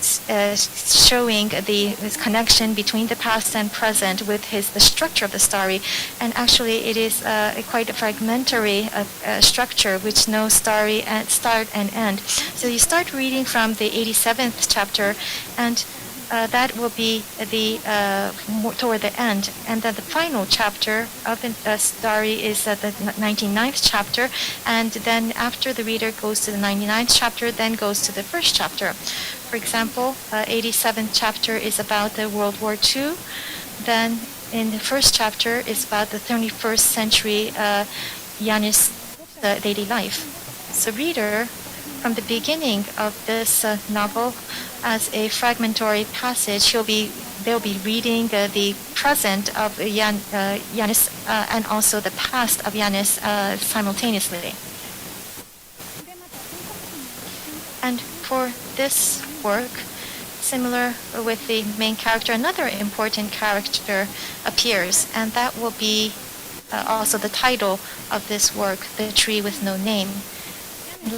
showing this connection between the past and present with the structure of the story. And actually it is quite a fragmentary structure which no story start and end. So you start reading from the 87th chapter, and that will be toward the end. And then the final chapter of the story is the 99th chapter, and then after the reader goes to the 99th chapter, then goes to the first chapter. For example, 87th chapter is about the World War II. Then in the first chapter is about the 21st century Yanis daily life. So reader, from the beginning of this novel, as a fragmentary passage, they'll be reading the present of Yanis and also the past of Yanis simultaneously. And for this work, similar with the main character, another important character appears, and that will be also the title of this work, The Tree with No Name.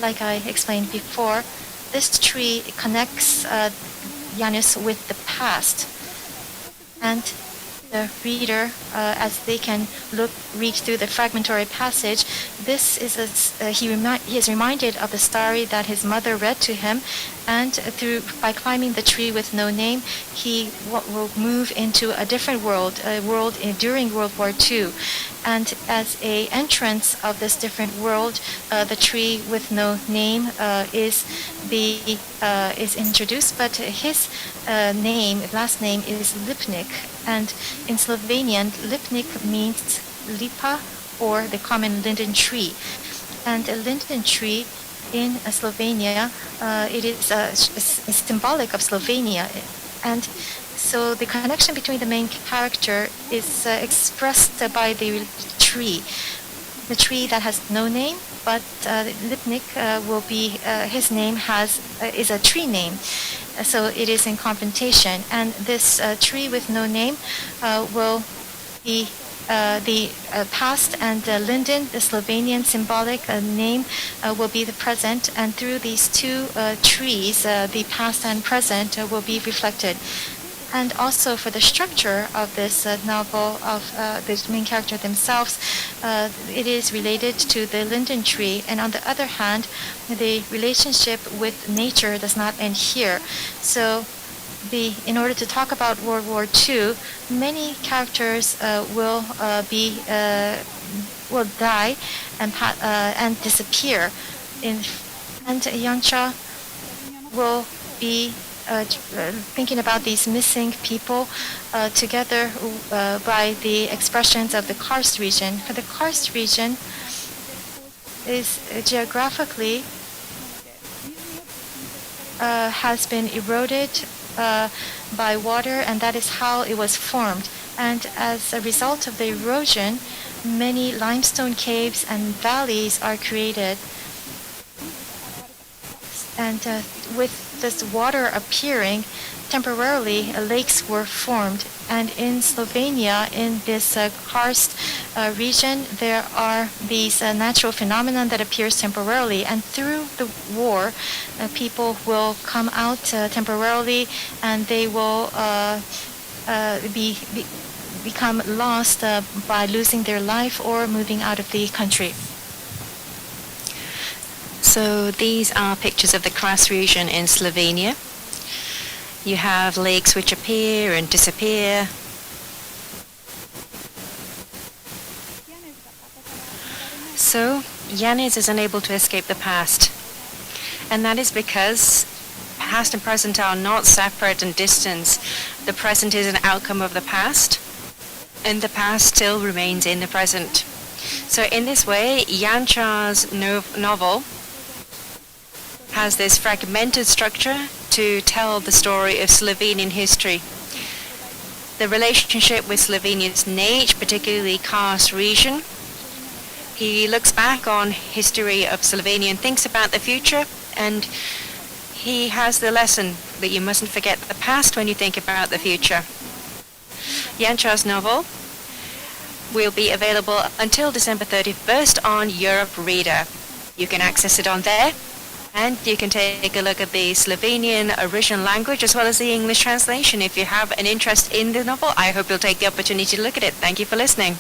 Like I explained before, this tree connects Yanis with the past, and the reader, as they can read through the fragmentary passage, this is he is reminded of the story that his mother read to him, and by climbing the tree with no name, he will move into a different world, a world during World War II. And as a entrance of this different world, the tree with no name is introduced, but his last name is Lipnik, and in Slovenian, Lipnik means lipa, or the common linden tree. And a linden tree in Slovenia, it is symbolic of Slovenia, and so the connection between the main character is expressed by the tree that has no name, but Lipnik will be his name is a tree name, so it is in confrontation. And this tree with no name will be the past, and linden, the Slovenian symbolic name, will be the present. And through these two trees, the past and present will be reflected. And also for the structure of this novel, of the main character themselves, it is related to the linden tree. And on the other hand, the relationship with nature does not end here. So in order to talk about World War II, many characters will die and disappear. And Yancha will be thinking about these missing people together by the expressions of the karst region. For the karst region is geographically has been eroded by water, and that is how it was formed. And as a result of the erosion, many limestone caves and valleys are created. And with this water appearing, temporarily lakes were formed. And in Slovenia, in this karst region, there are these natural phenomena that appears temporarily. And through the war, people will come out temporarily, and they will become lost by losing their life or moving out of the country. So these are pictures of the karst region in Slovenia. You have lakes which appear and disappear. So Yanis is unable to escape the past. And that is because past and present are not separate and distant. The present is an outcome of the past, and the past still remains in the present. So in this way, Jančar's novel has this fragmented structure to tell the story of Slovenian history. The relationship with Slovenia's Najd, particularly Kars region. He looks back on history of Slovenia and thinks about the future, and he has the lesson that you mustn't forget the past when you think about the future. Jančar's novel will be available until December 31st on Europe Readr. You can access it on there, and you can take a look at the Slovenian original language as well as the English translation. If you have an interest in the novel, I hope you'll take the opportunity to look at it. Thank you for listening.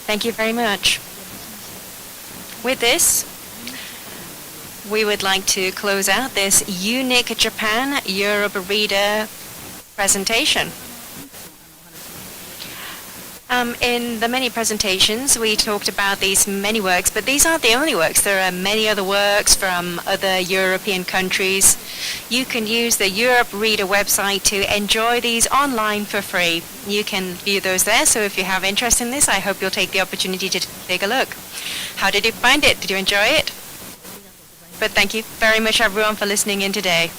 Thank you very much. With this, we would like to close out this EUNIC Japan Europe Readr presentation. In the many presentations, we talked about these many works, but these aren't the only works. There are many other works from other European countries. You can use the Europe Readr website to enjoy these online for free. You can view those there, so if you have interest in this, I hope you'll take the opportunity to take a look. How did you find it? Did you enjoy it? But thank you very much, everyone, for listening in today.